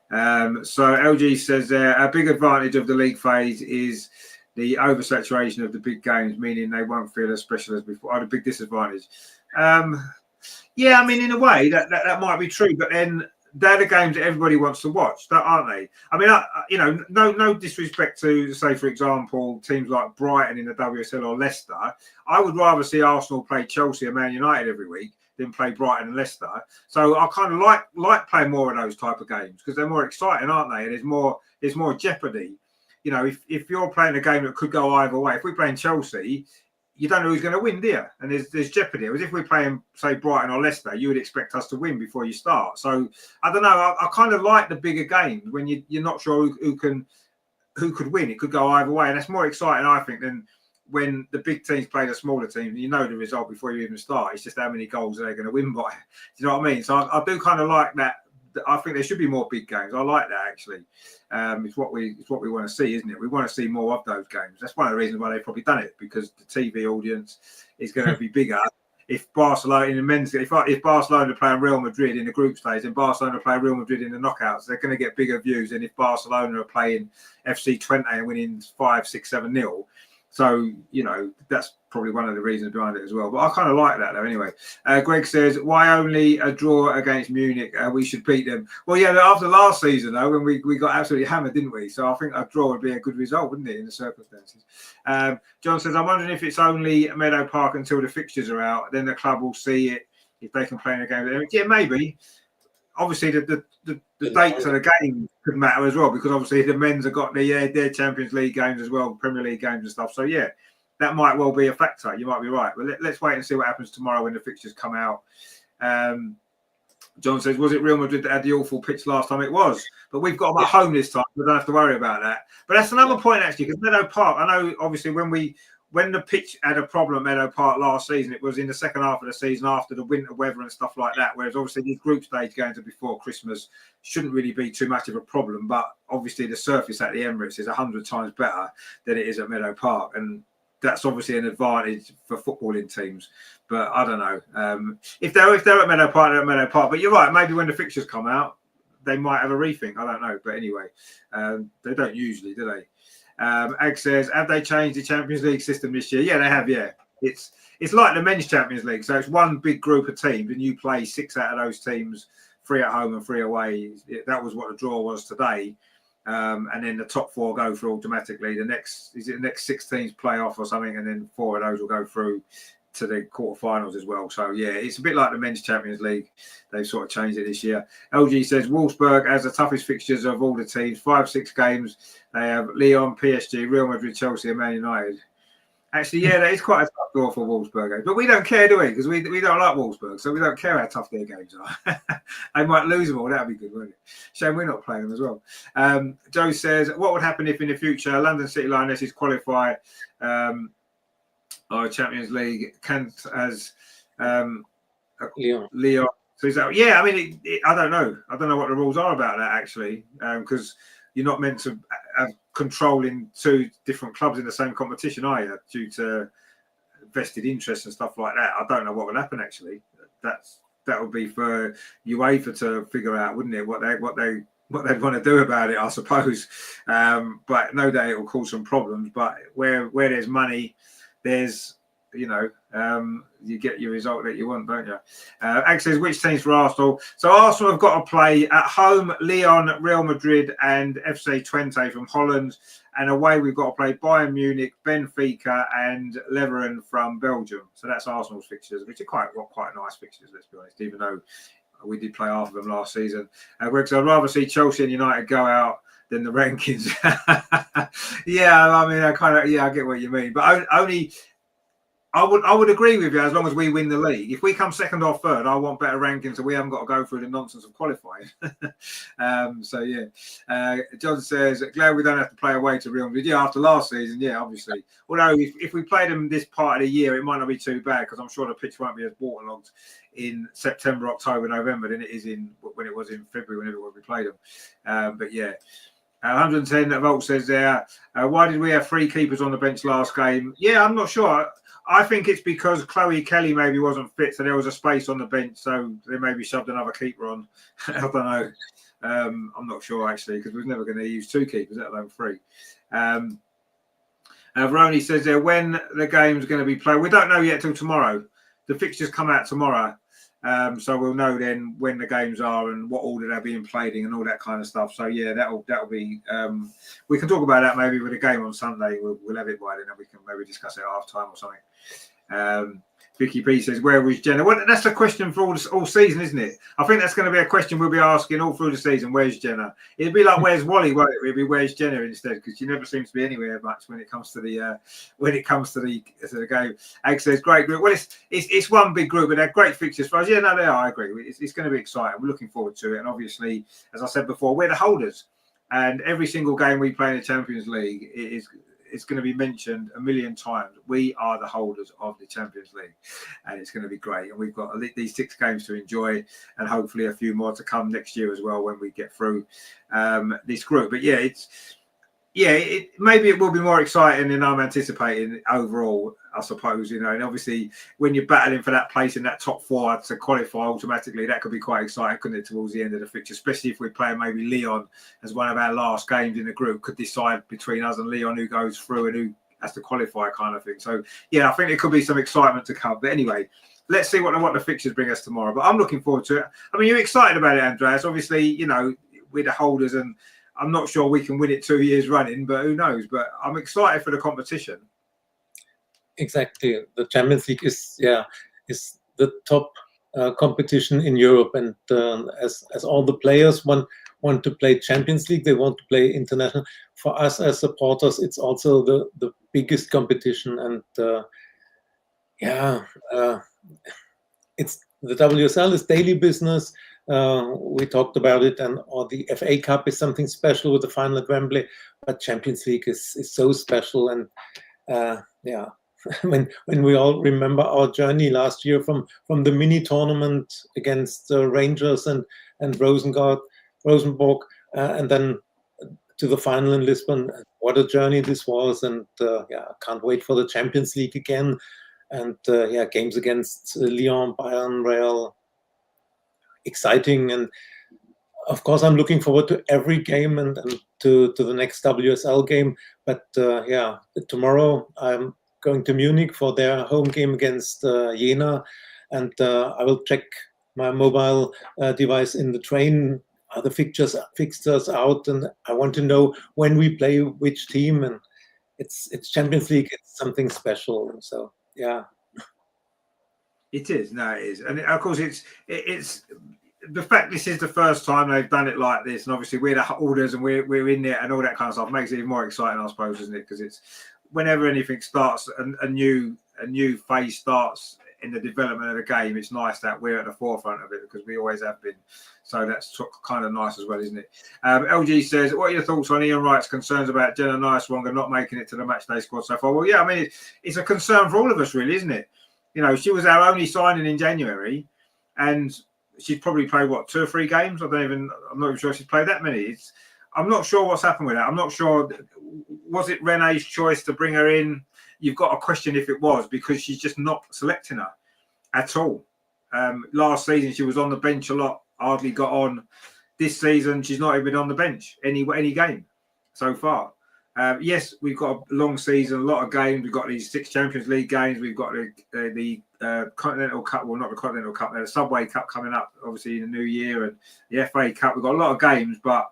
So LG says a big advantage of the league phase is the oversaturation of the big games, meaning they won't feel as special as before. Oh, the big disadvantage. Yeah, I mean, in a way, that might be true, but then they're the games that everybody wants to watch, aren't they? I mean, no disrespect to, say, for example, teams like Brighton in the WSL or Leicester. I would rather see Arsenal play Chelsea and Man United every week than play Brighton and Leicester. So I kind of like playing more of those type of games because they're more exciting, aren't they? And there's more jeopardy. You know, if you're playing a game that could go either way, if we're playing Chelsea, you don't know who's going to win, do you? And there's jeopardy. As if we're playing, say, Brighton or Leicester, you would expect us to win before you start. So I don't know. I kind of like the bigger games when you're not sure who could win. It could go either way, and that's more exciting, I think, than when the big teams play the smaller teams and you know the result before you even start. It's just how many goals they're going to win by. Do you know what I mean? So I do kind of like that. I think there should be more big games. I like that, actually. It's what we want to see, isn't it? We want to see more of those games. That's one of the reasons why they've probably done it, because the TV audience is going to be bigger. If Barcelona in the men's, if Barcelona are playing Real Madrid in the group stage and Barcelona are playing Real Madrid in the knockouts, they're going to get bigger views than if Barcelona are playing FC Twente and winning 5-6-7-0. So, you know, that's probably one of the reasons behind it as well. But I kind of like that, though, anyway. Greg says, why only a draw against Munich? We should beat them. Well, yeah, after last season, though, when we got absolutely hammered, didn't we? So I think a draw would be a good result, wouldn't it, in the circumstances? John says, I'm wondering if it's only Meadow Park until the fixtures are out. Then the club will see it if they can play in a game. Yeah, maybe. Obviously, the dates of the game could matter as well, because obviously the men's have got their Champions League games as well, Premier League games and stuff. So, yeah, that might well be a factor. You might be right. But let's wait and see what happens tomorrow when the fixtures come out. John says, was it Real Madrid that had the awful pitch last time? It was. But we've got them at home this time. We don't have to worry about that. But that's another point, actually, because Meadow Park, I know, obviously, when the pitch had a problem at Meadow Park last season, it was in the second half of the season after the winter weather and stuff like that, whereas obviously the group stage going to before Christmas shouldn't really be too much of a problem. But obviously the surface at the Emirates is 100 times better than it is at Meadow Park. And that's obviously an advantage for footballing teams. But I don't know. If they're at Meadow Park, they're at Meadow Park. But you're right, maybe when the fixtures come out, they might have a rethink. I don't know. But anyway, they don't usually, do they? Ag says, have they changed the Champions League system this year? Yeah, they have, yeah. It's like the men's Champions League. So it's one big group of teams and you play 6 out of those teams, 3 at home and 3 away. That was what the draw was today. And then the top 4 go through automatically. The next 6 teams play off or something, and then 4 of those will go through to the quarterfinals as well. So yeah, it's a bit like the men's Champions League. They've sort of changed it this year. LG says Wolfsburg has the toughest fixtures of all the teams. 5-6 games. They have Lyon, PSG, Real Madrid, Chelsea, and Man United. Actually, yeah, that is quite a tough draw for Wolfsburg. But we don't care, do we? Because we don't like Wolfsburg, so we don't care how tough their games are. They might lose them all. That'd be good, wouldn't it? Shame we're not playing them as well. Joe says, what would happen if in the future London City Lionesses qualify our Champions League as Lyon? So is that, yeah, I mean, I don't know. I don't know what the rules are about that, actually, because you're not meant to have control in 2 different clubs in the same competition, are you? Due to vested interests and stuff like that. I don't know what would happen, actually. That would be for UEFA to figure out, wouldn't it? What they'd want to do about it, I suppose. But no doubt it will cause some problems. But where there's money, there's, you know, you get your result that you want, don't you? Ag says, which teams for Arsenal? So Arsenal have got to play at home Lyon, Real Madrid and FC Twente from Holland. And away we've got to play Bayern Munich, Benfica and Leveren from Belgium. So that's Arsenal's fixtures, which are quite nice fixtures, let's be honest, even though we did play half of them last season. Greg says, I'd rather see Chelsea and United go out than the rankings. Yeah, I mean, I get what you mean. But only... I would agree with you as long as we win the league. If we come second or third, I want better rankings so we haven't got to go through the nonsense of qualifying. So, yeah. John says, glad we don't have to play away to Real Madrid. Yeah, after last season, yeah, obviously. Although if we play them this part of the year, it might not be too bad because I'm sure the pitch won't be as waterlogged in September, October, November than it is when it was in February whenever we played them. But, yeah. 110 Volt says there, why did we have 3 keepers on the bench last game? Yeah, I'm not sure. I think it's because Chloe Kelly maybe wasn't fit, so there was a space on the bench, so they maybe shoved another keeper on. I don't know. I'm not sure, actually, because we're never going to use 2 keepers, let alone 3. Veroni says there, when the game's going to be played. We don't know yet till tomorrow. The fixtures come out tomorrow. So we'll know then when the games are and what order they're being played in and all that kind of stuff. So yeah, that'll be. We can talk about that maybe with a game on Sunday. We'll have it by then, and we can maybe discuss it at half time or something. Vicky P says, where was Jenna? Well, that's a question for all season, isn't it? I think that's going to be a question we'll be asking all through the season. Where's Jenna? It'd be like, where's Wally? Won't it? It'd be where's Jenna instead, because she never seems to be anywhere much when it comes to the game. Ag says, great group. Well, it's one big group, but they're great fixtures for us. Yeah, no, they are. I agree. It's going to be exciting. We're looking forward to it, and obviously, as I said before, we're the holders, and every single game we play in the Champions League it's going to be mentioned a million times. We are the holders of the Champions League, and it's going to be great. And we've got these 6 games to enjoy, and hopefully a few more to come next year as well when we get through this group. But yeah, maybe it will be more exciting than I'm anticipating overall, I suppose, you know. And obviously, when you're battling for that place in that top 4 to qualify automatically, that could be quite exciting, couldn't it, towards the end of the fixture, especially if we're playing maybe Lyon as one of our last games in the group, could decide between us and Lyon who goes through and who has to qualify, kind of thing. So, yeah, I think there could be some excitement to come. But anyway, let's see what the fixtures bring us tomorrow. But I'm looking forward to it. I mean, you're excited about it, Andreas. Obviously, you know, we're the holders, and I'm not sure we can win it 2 years running, but who knows? But I'm excited for the competition. Exactly. The Champions League is the top competition in Europe, and as all the players want to play Champions League, they want to play international. For us as supporters, it's also the biggest competition, and it's the WSL is daily business. We talked about it, or the FA Cup is something special with the final at Wembley, but Champions League is so special. And when we all remember our journey last year from the mini tournament against Rangers and Rosenborg, and then to the final in Lisbon, what a journey this was. And can't wait for the Champions League again. And games against Lyon, Bayern, Real, exciting. And of course, I'm looking forward to every game and to the next WSL game. But tomorrow I'm going to Munich for their home game against Jena, and I will check my mobile device in the train. Are the fixtures out? And I want to know when we play which team. And it's Champions League. It's something special. So yeah. It is. No, it is. And of course, it's the fact this is the first time they've done it like this, and obviously we're the holders and we're in there and all that kind of stuff, makes it even more exciting, I suppose, isn't it? Because it's whenever anything starts, a new phase starts in the development of the game, it's nice that we're at the forefront of it, because we always have been. So that's kind of nice as well, isn't it? LG says, what are your thoughts on Ian Wright's concerns about Jenna Nice-Wonga not making it to the matchday squad so far? Well, yeah, I mean, it's a concern for all of us, really, isn't it? You know, she was our only signing in January, and she's probably played, 2 or 3 games? I'm not even sure she's played that many. I'm not sure what's happened with that. I'm not sure. Was it Rene's choice to bring her in? You've got to question if it was, because she's just not selecting her at all. Last season, she was on the bench a lot, hardly got on. This season, she's not even been on the bench any game so far. Yes, we've got a long season, a lot of games. We've got these 6 Champions League games. We've got the Continental Cup, well, not the Continental Cup, the Subway Cup coming up, obviously, in the new year, and the FA Cup. We've got a lot of games, but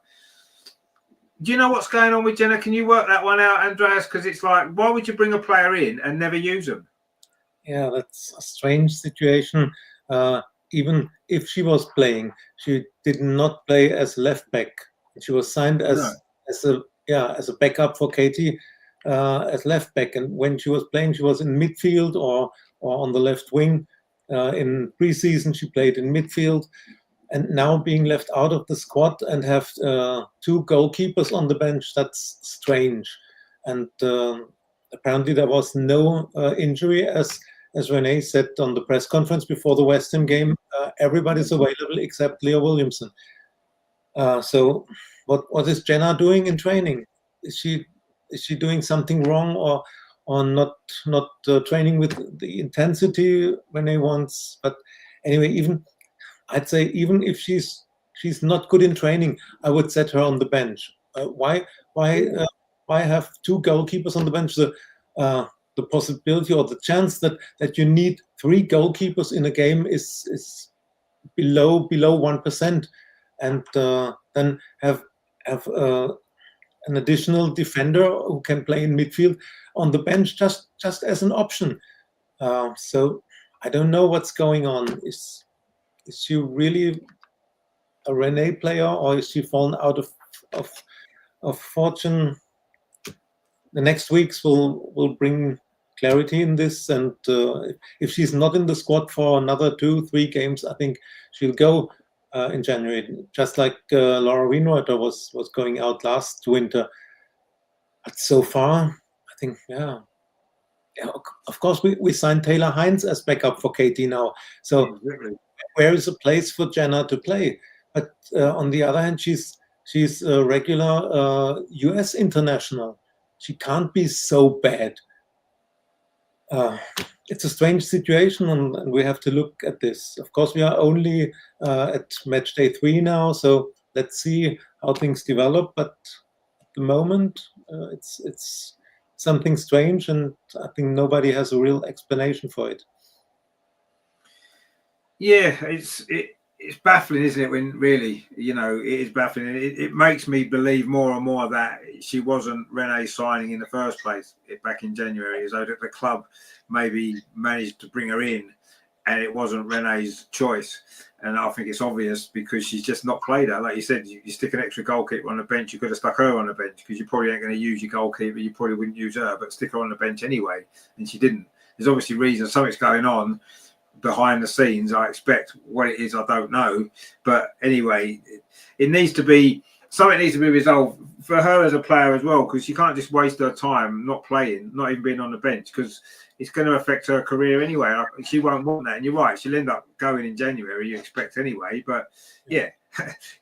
do you know what's going on with Jenna? Can you work that one out, Andreas? Because it's like, why would you bring a player in and never use them? Yeah, that's a strange situation. Even if she was playing, she did not play as left back. She was signed as a backup for Katie as left back. And when she was playing, she was in midfield or on the left wing. In preseason, she played in midfield. And now being left out of the squad and have 2 goalkeepers on the bench, that's strange. And apparently there was no injury, as Rene said on the press conference before the West Ham game. Everybody's available except Leah Williamson. So what is Jenna doing in training? Is she doing something wrong, or not training with the intensity Rene wants? But anyway, I'd say even if she's not good in training, I would set her on the bench. Why have 2 goalkeepers on the bench? The possibility or the chance that you need 3 goalkeepers in a game is below 1%, and then have an additional defender who can play in midfield on the bench just as an option. So I don't know what's going on. Is she really a Rene player, or is she fallen out of fortune? The next weeks will bring clarity in this, and if she's not in the squad for another 2-3 games, I think she'll go in January, just like Laura Wienreuter was going out last winter. But so far, I think, yeah, of course, we signed Taylor Hines as backup for Katie now. So where is a place for Jenna to play? But on the other hand, she's a regular US international. She can't be so bad. It's a strange situation, and we have to look at this. Of course, we are only at match day 3 now, so let's see how things develop. But at the moment, it's something strange, and I think nobody has a real explanation for it. Yeah, it's baffling, isn't it? When really, it is baffling. It makes me believe more and more that she wasn't Rene signing in the first place back in January, as though the club maybe managed to bring her in, and it wasn't Rene's choice. And I think it's obvious because she's just not played her. Like you said, you stick an extra goalkeeper on the bench. You could have stuck her on the bench because you probably ain't going to use your goalkeeper. You probably wouldn't use her, but stick her on the bench anyway. And she didn't. There's obviously reasons. Something's going on behind the scenes. I expect what it is, I don't know. But anyway, it needs to be, something needs to be resolved for her as a player as well, because she can't just waste her time not playing, not even being on the bench, because it's going to affect her career anyway. She won't want that. And you're right, she'll end up going in January, you expect anyway. But yeah,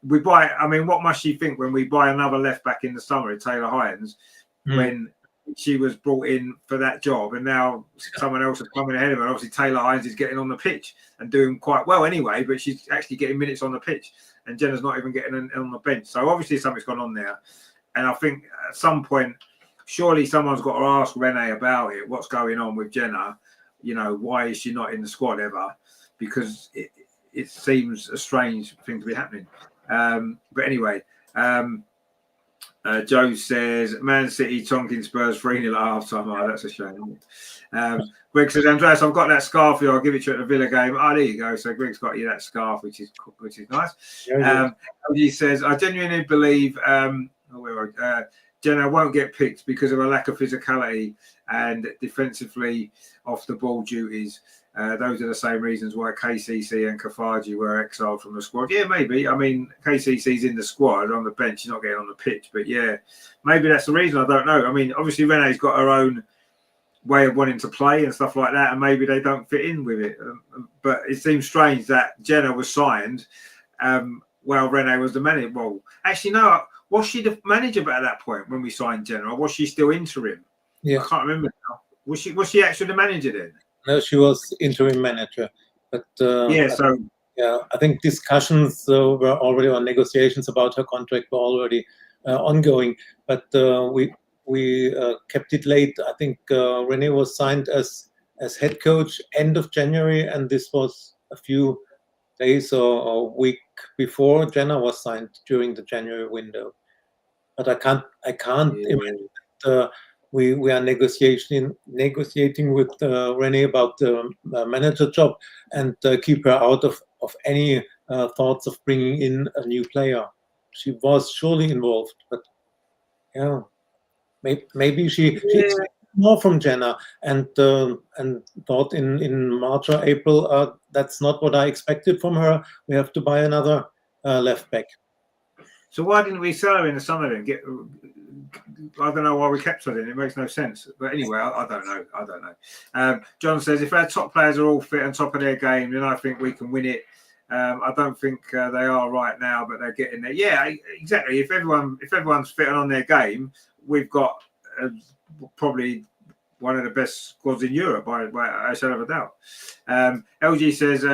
we buy, I mean, what must she think when we buy another left back in the summer, Taylor Hines, when she was brought in for that job, and now someone else is coming ahead of her. Obviously, Taylor Hines is getting on the pitch and doing quite well anyway, but she's actually getting minutes on the pitch, and Jenna's not even getting on the bench. So obviously something's gone on there. And I think at some point, surely someone's got to ask Rene about it. What's going on with Jenna? Why is she not in the squad ever? Because it seems a strange thing to be happening. But anyway, Joe says, Man City tonking Spurs 3-0 at half-time. Oh, that's a shame. Greg says, Andreas, I've got that scarf here. I'll give it to you at the Villa game. Oh, there you go. So Greg's got you that scarf, which is nice. He says, I genuinely believe Jenna won't get picked because of a lack of physicality and defensively off the ball duties. Those are the same reasons why KCC and Kafaji were exiled from the squad. Yeah, maybe. I mean, KCC's in the squad on the bench. She's not getting on the pitch. But yeah, maybe that's the reason. I don't know. I mean, obviously, Rene's got her own way of wanting to play and stuff like that, and maybe they don't fit in with it. But it seems strange that Jenna was signed while Rene was the manager. Well, actually, no. Was she the manager at that point when we signed Jenna, or was she still interim? Yeah. I can't remember now. Was she actually the manager then? No, she was interim manager. But I think discussions were already, on negotiations about her contract were already ongoing. But we kept it late. I think Rene was signed as head coach end of January, and this was a few days or a week before Jenna was signed during the January window. But I can't imagine that we are negotiating with Rene about the manager job and keep her out of any thoughts of bringing in a new player. She was surely involved, but yeah, maybe she expected more from Jenna and thought in March or April, that's not what I expected from her. We have to buy another left back. So why didn't we sell her in the summer then? I don't know why we kept her then. It makes no sense. But anyway, I don't know. John says, if our top players are all fit on top of their game, then I think we can win it. I don't think they are right now, but they're getting there. Yeah, exactly. If everyone's fit on their game, we've got probably one of the best squads in Europe, by a shadow of a doubt. LG says,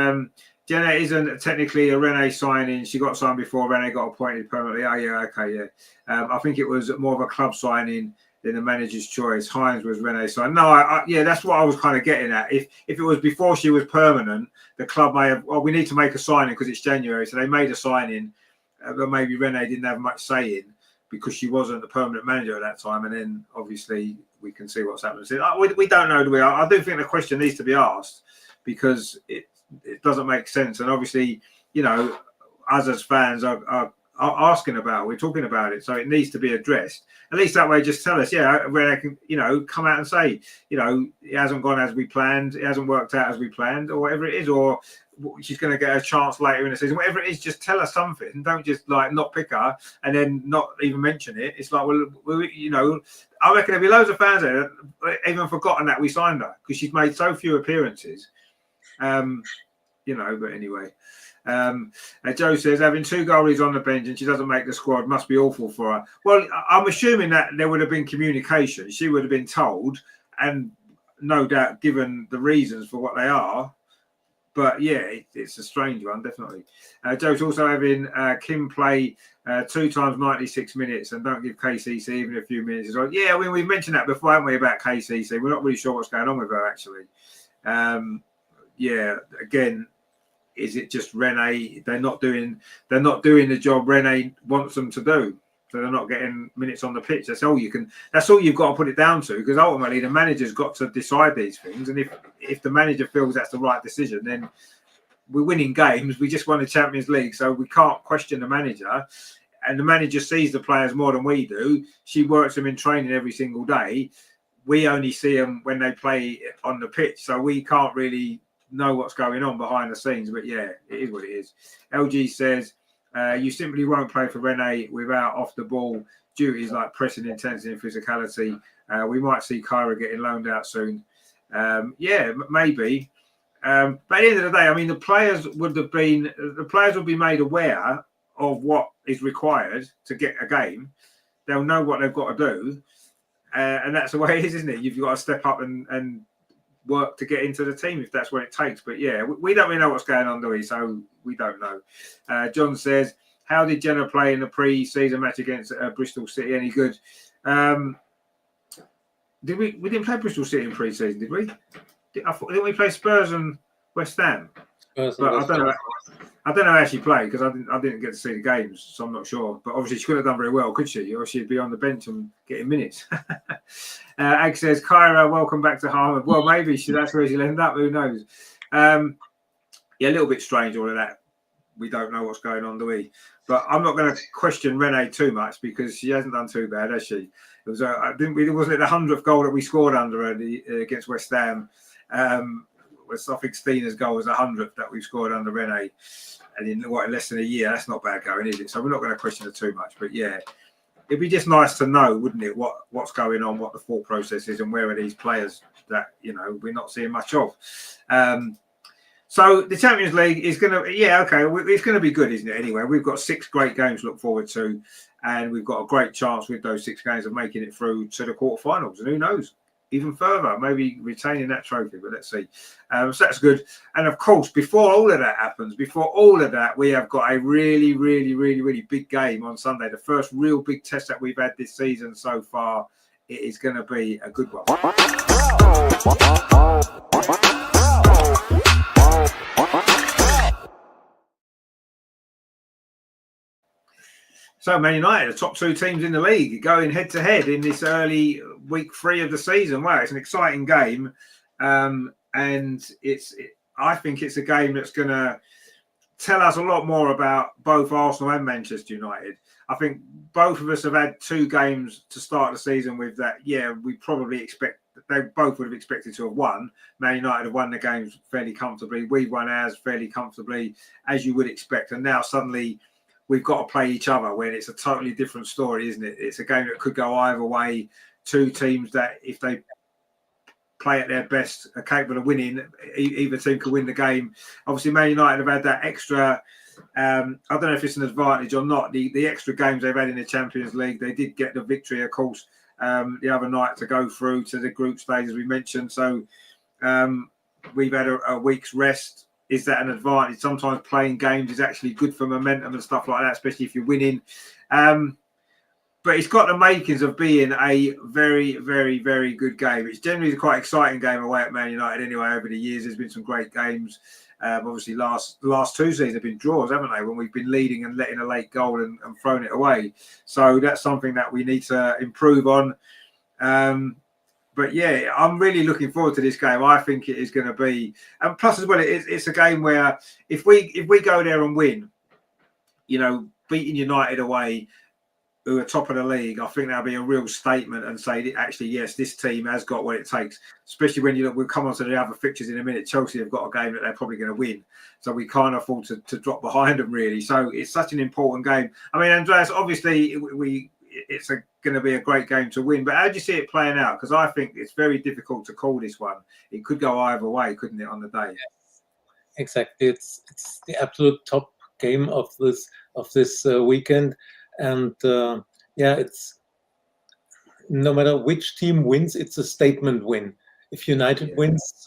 Jenna isn't technically a Rene signing. She got signed before Rene got appointed permanently. Oh, yeah, okay, yeah. I think it was more of a club signing than the manager's choice. Hines was Rene signed. No, yeah, that's what I was kind of getting at. If it was before she was permanent, the club may have, well, we need to make a signing because it's January. So they made a signing, but maybe Rene didn't have much say in because she wasn't the permanent manager at that time. And then obviously we can see what's happened. So, we don't know, do we? I do think the question needs to be asked, because it doesn't make sense. And obviously, you know, us as fans are asking about it. We're talking about it, so it needs to be addressed. At least that way, just tell us, where they can, you know, come out and say, you know, it hasn't gone as we planned, it hasn't worked out as we planned, or whatever it is, or she's going to get a chance later in the season, whatever it is. Just tell us something, and don't just like not pick her and then not even mention it. It's like, well, you know, I reckon there'll be loads of fans there that even forgotten that we signed her because she's made so few appearances. You know, but anyway. Joe says, having 2 goalies on the bench and she doesn't make the squad must be awful for her. Well, I'm assuming that there would have been communication. She would have been told, and no doubt given the reasons for what they are. But yeah, it's a strange one, definitely. Joe's also having Kim play 2 times 96 minutes and don't give KCC even a few minutes. Like, yeah, I mean, we've mentioned that before, haven't we, about KCC? We're not really sure what's going on with her, actually. Yeah, again, is it just Rene? They're not doing the job Rene wants them to do. So they're not getting minutes on the pitch. That's all you've got to put it down to, because ultimately the manager's got to decide these things. And if the manager feels that's the right decision, then we're winning games. We just won the Champions League, so we can't question the manager. And the manager sees the players more than we do. She works them in training every single day. We only see them when they play on the pitch, so we can't really know what's going on behind the scenes. But yeah, it is what it is. LG says, you simply won't play for Rene without off the ball duties like pressing, intensity and physicality. We might see Kyra getting loaned out soon. Yeah, maybe. But at the end of the day, I mean, the players would be made aware of what is required to get a game. They'll know what they've got to do. And that's the way it is, isn't it? You've got to step up and work to get into the team if that's what it takes. But yeah, we don't really know what's going on, do we? So we don't know. John says, how did Jenna play in the pre-season match against Bristol City? Any good? Did we didn't play Bristol City in pre-season, did we? Didn't we play Spurs and West Ham? But I don't know how she played, because I didn't get to see the games, so I'm not sure. But obviously she couldn't have done very well, could she? Or she'd be on the bench and getting minutes. Ag says, Kyra, welcome back to Harvard. Well, maybe that's where she'll end up. Who knows? Yeah, a little bit strange, all of that. We don't know what's going on, do we? But I'm not going to question Rene too much, because she hasn't done too bad, has she? It was wasn't it the 100th goal that we scored under her against West Ham? I think Stina's goal was 100th that we scored under Rene, and in less than a year, that's not bad going, is it? So we're not going to question her too much. But yeah, it'd be just nice to know, wouldn't it, what's going on, what the thought process is, and where are these players that, you know, we're not seeing much of. So the Champions League is going to, it's going to be good, isn't it? Anyway, we've got 6 great games to look forward to, and we've got a great chance with those 6 games of making it through to the quarterfinals. And who knows, even further, maybe retaining that trophy. But let's see. So that's good. And of course, before all of that happens, we have got a really, really, really, really big game on Sunday. The first real big test that we've had this season so far. It is going to be a good one. So Man United, the top 2 teams in the league, going head to head in this early week 3 of the season. Wow, it's an exciting game, and I think it's a game that's going to tell us a lot more about both Arsenal and Manchester United. I think both of us have had 2 games to start the season with that. Yeah, we probably they both would have expected to have won. Man United have won the games fairly comfortably. We've won ours fairly comfortably, as you would expect. And now suddenly we've got to play each other, when it's a totally different story, isn't it? It's a game that could go either way. 2 teams that, if they play at their best, are capable of winning. Either team could win the game. Obviously, Man United have had that extra, I don't know if it's an advantage or not, the extra games they've had in the Champions League. They did get the victory, of course, the other night to go through to the group stage, as we mentioned. So we've had a week's rest. Is that an advantage? Sometimes playing games is actually good for momentum and stuff like that, especially if you're winning. But it's got the makings of being a very, very, very good game. It's generally a quite exciting game away at Man United anyway. Over the years, there's been some great games. Obviously, the last 2 seasons have been draws, haven't they? When we've been leading and letting a late goal and thrown it away. So that's something that we need to improve on. But yeah, I'm really looking forward to this game. I think it is going to be, and plus as well, it's a game where if we go there and win, you know, beating United away, who are top of the league, I think that'll be a real statement and say that actually, yes, this team has got what it takes. Especially when you look, we'll come on to the other fixtures in a minute. Chelsea have got a game that they're probably going to win, so we can't afford to drop behind them really. So it's such an important game. I mean, Andreas, obviously it's going to be a great game to win. But how do you see it playing out? Because I think it's very difficult to call this one. It could go either way, couldn't it, on the day? Exactly. It's the absolute top game of this weekend. And it's no matter which team wins, it's a statement win. If United wins,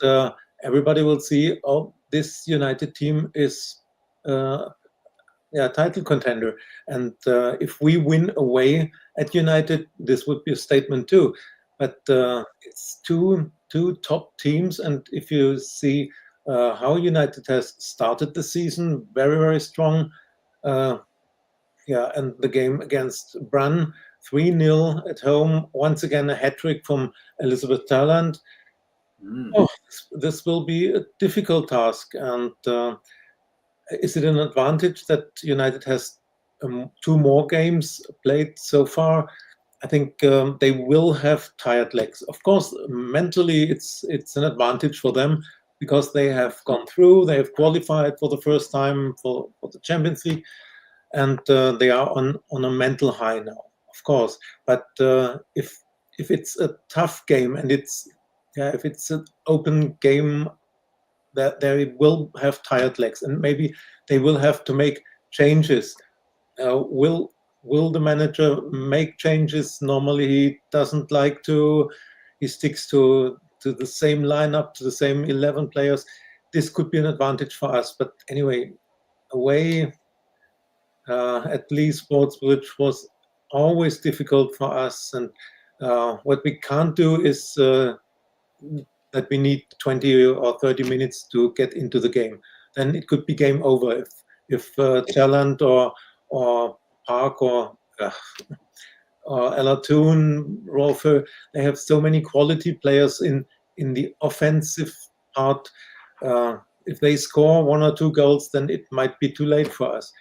everybody will see, oh, this United team is title contender. And if we win away at United, this would be a statement too. But it's two top teams, and if you see how United has started the season, very, very strong. And the game against Brann, 3-0 at home. Once again, a hat-trick from Elizabeth Thailand. Oh, this will be a difficult task. And is it an advantage that United has 2 more games played so far? I think they will have tired legs. Of course, mentally, it's an advantage for them because they have gone through, they have qualified for the first time for the Champions League. And they are on a mental high now, of course. But if it's a tough game and if it's an open game, that they will have tired legs, and maybe they will have to make changes. Will the manager make changes? Normally, he doesn't like to. He sticks to the same lineup, to the same 11 players. This could be an advantage for us. But anyway, away. At Lee Sports, which was always difficult for us. And what we can't do is that we need 20 or 30 minutes to get into the game. Then it could be game over if Talent or Park or Elatoon, Rolfe, they have so many quality players in the offensive part. If they score 1 or 2 goals, then it might be too late for us.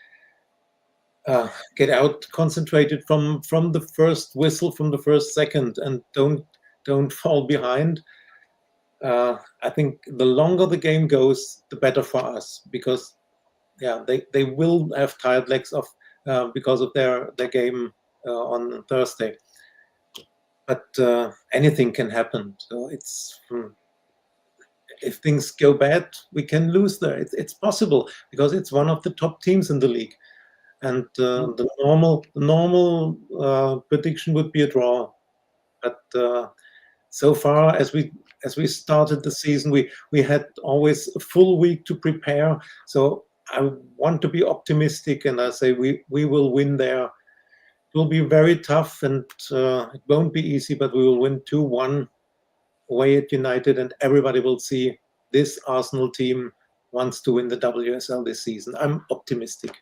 Get out concentrated from the first whistle, from the first second, and don't fall behind. I think the longer the game goes, the better for us, because they will have tired legs because of their game on Thursday. But anything can happen. So it's if things go bad, we can lose there. It's possible because it's one of the top teams in the league. And the normal prediction would be a draw, but so far as we started the season, we had always a full week to prepare. So I want to be optimistic, and I say we will win there. It will be very tough, and it won't be easy, but we will win 2-1 away at United, and everybody will see this Arsenal team wants to win the WSL this season. I'm optimistic.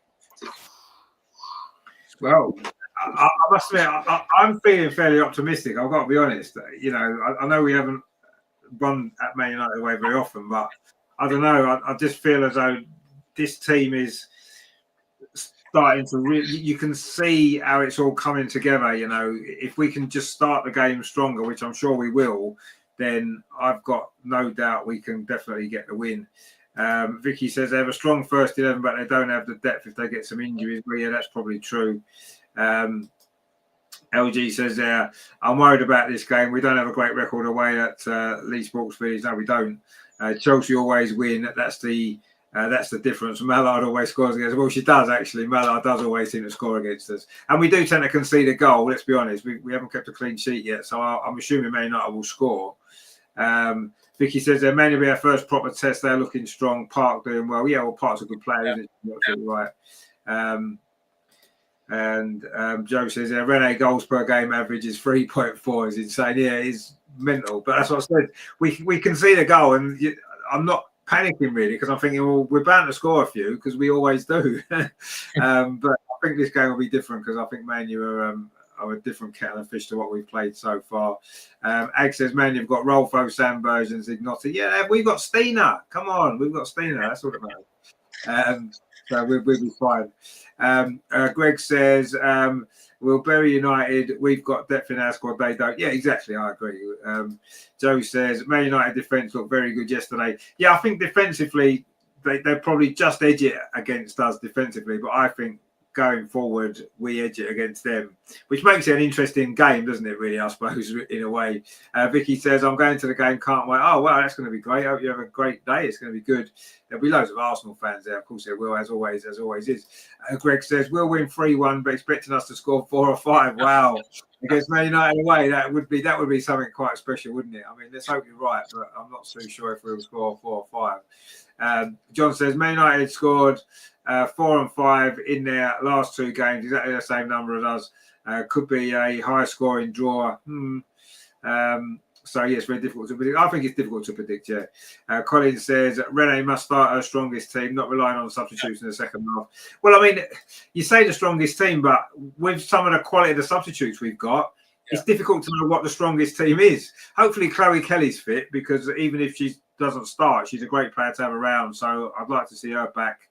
Well, I must admit, I'm feeling fairly optimistic. I've got to be honest. You know, I know we haven't run at Man United away very often, but I don't know. I just feel as though this team is starting to really. You can see how it's all coming together. You know, if we can just start the game stronger, which I'm sure we will, then I've got no doubt we can definitely get the win. Vicky says they have a strong first 11, but they don't have the depth if they get some injuries. Well, yeah, that's probably true. LG says I'm worried about this game. We don't have a great record away at Lee Sports Village. No, we don't. Chelsea always win. That's the difference. Mallard always scores against us. Well, she does actually. Mallard does always seem to score against us. And we do tend to concede a goal. Let's be honest. We haven't kept a clean sheet yet. So I'm assuming Man United will score. Vicky says they're mainly be our first proper test. They're looking strong. Park doing well. Yeah, well, Park's a good player, isn't it? You're absolutely right. And Joe says Rene goals per game average is 3.4. Is insane. Yeah, it's mental. But that's what I said. We concede a goal, and I'm not panicking really because I'm thinking, well, we're bound to score a few because we always do. But I think this game will be different because I think Man U are a different kettle of fish to what we've played so far. Ag says, man, you've got Rolfo, Sam versions, Ignotti. Yeah, we've got Steiner. Come on, we've got Steiner. That's all it matters. So we'll be fine. Greg says, we'll bury United. We've got depth in our squad. They don't. Yeah, exactly. I agree. Joe says, Man United defence looked very good yesterday. Yeah, I think defensively, they'll probably just edge it against us defensively. But I think going forward, we edge it against them, which makes it an interesting game, doesn't it, really, I suppose, in a way. Vicky says, I'm going to the game, can't wait. Oh, wow, that's going to be great. I hope you have a great day. It's going to be good. There'll be loads of Arsenal fans there. Of course there will, as always is. Greg says, we'll win 3-1, but expecting us to score 4 or 5. Wow. Against Man United away, that would be something quite special, wouldn't it? I mean, let's hope you're right, but I'm not so sure if we'll score 4 or 5. John says, Man United scored 4 and 5 in their last 2 games, exactly the same number as us. Could be a high scoring draw. So yes, very difficult to predict. I think it's difficult to predict. Yeah. Colin says Rene must start her strongest team, not relying on substitutes in the second half. Well, I mean, you say the strongest team, but with some of the quality of the substitutes we've got, it's difficult to know what the strongest team is. Hopefully, Chloe Kelly's fit, because even if she doesn't start, she's a great player to have around. So I'd like to see her back.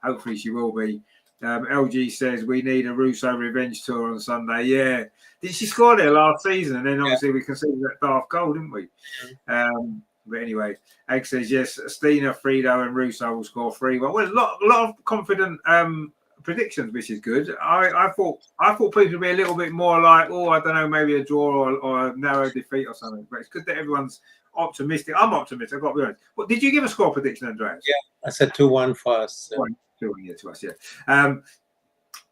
Hopefully, she will be. LG says we need a Russo revenge tour on Sunday. Yeah. Did she score there last season? And then obviously we conceded that daft goal, didn't we? But anyway, Egg says yes, Stina, Frido and Russo will score 3-1. Well, a lot of confident predictions, which is good. I thought people would be a little bit more like, I don't know, maybe a draw or a narrow defeat or something. But it's good that everyone's optimistic. I'm optimistic, I've got to be honest. What did you give a score prediction, Andreas? Yeah, I said 2-1 for us. 2-1 to us, yeah.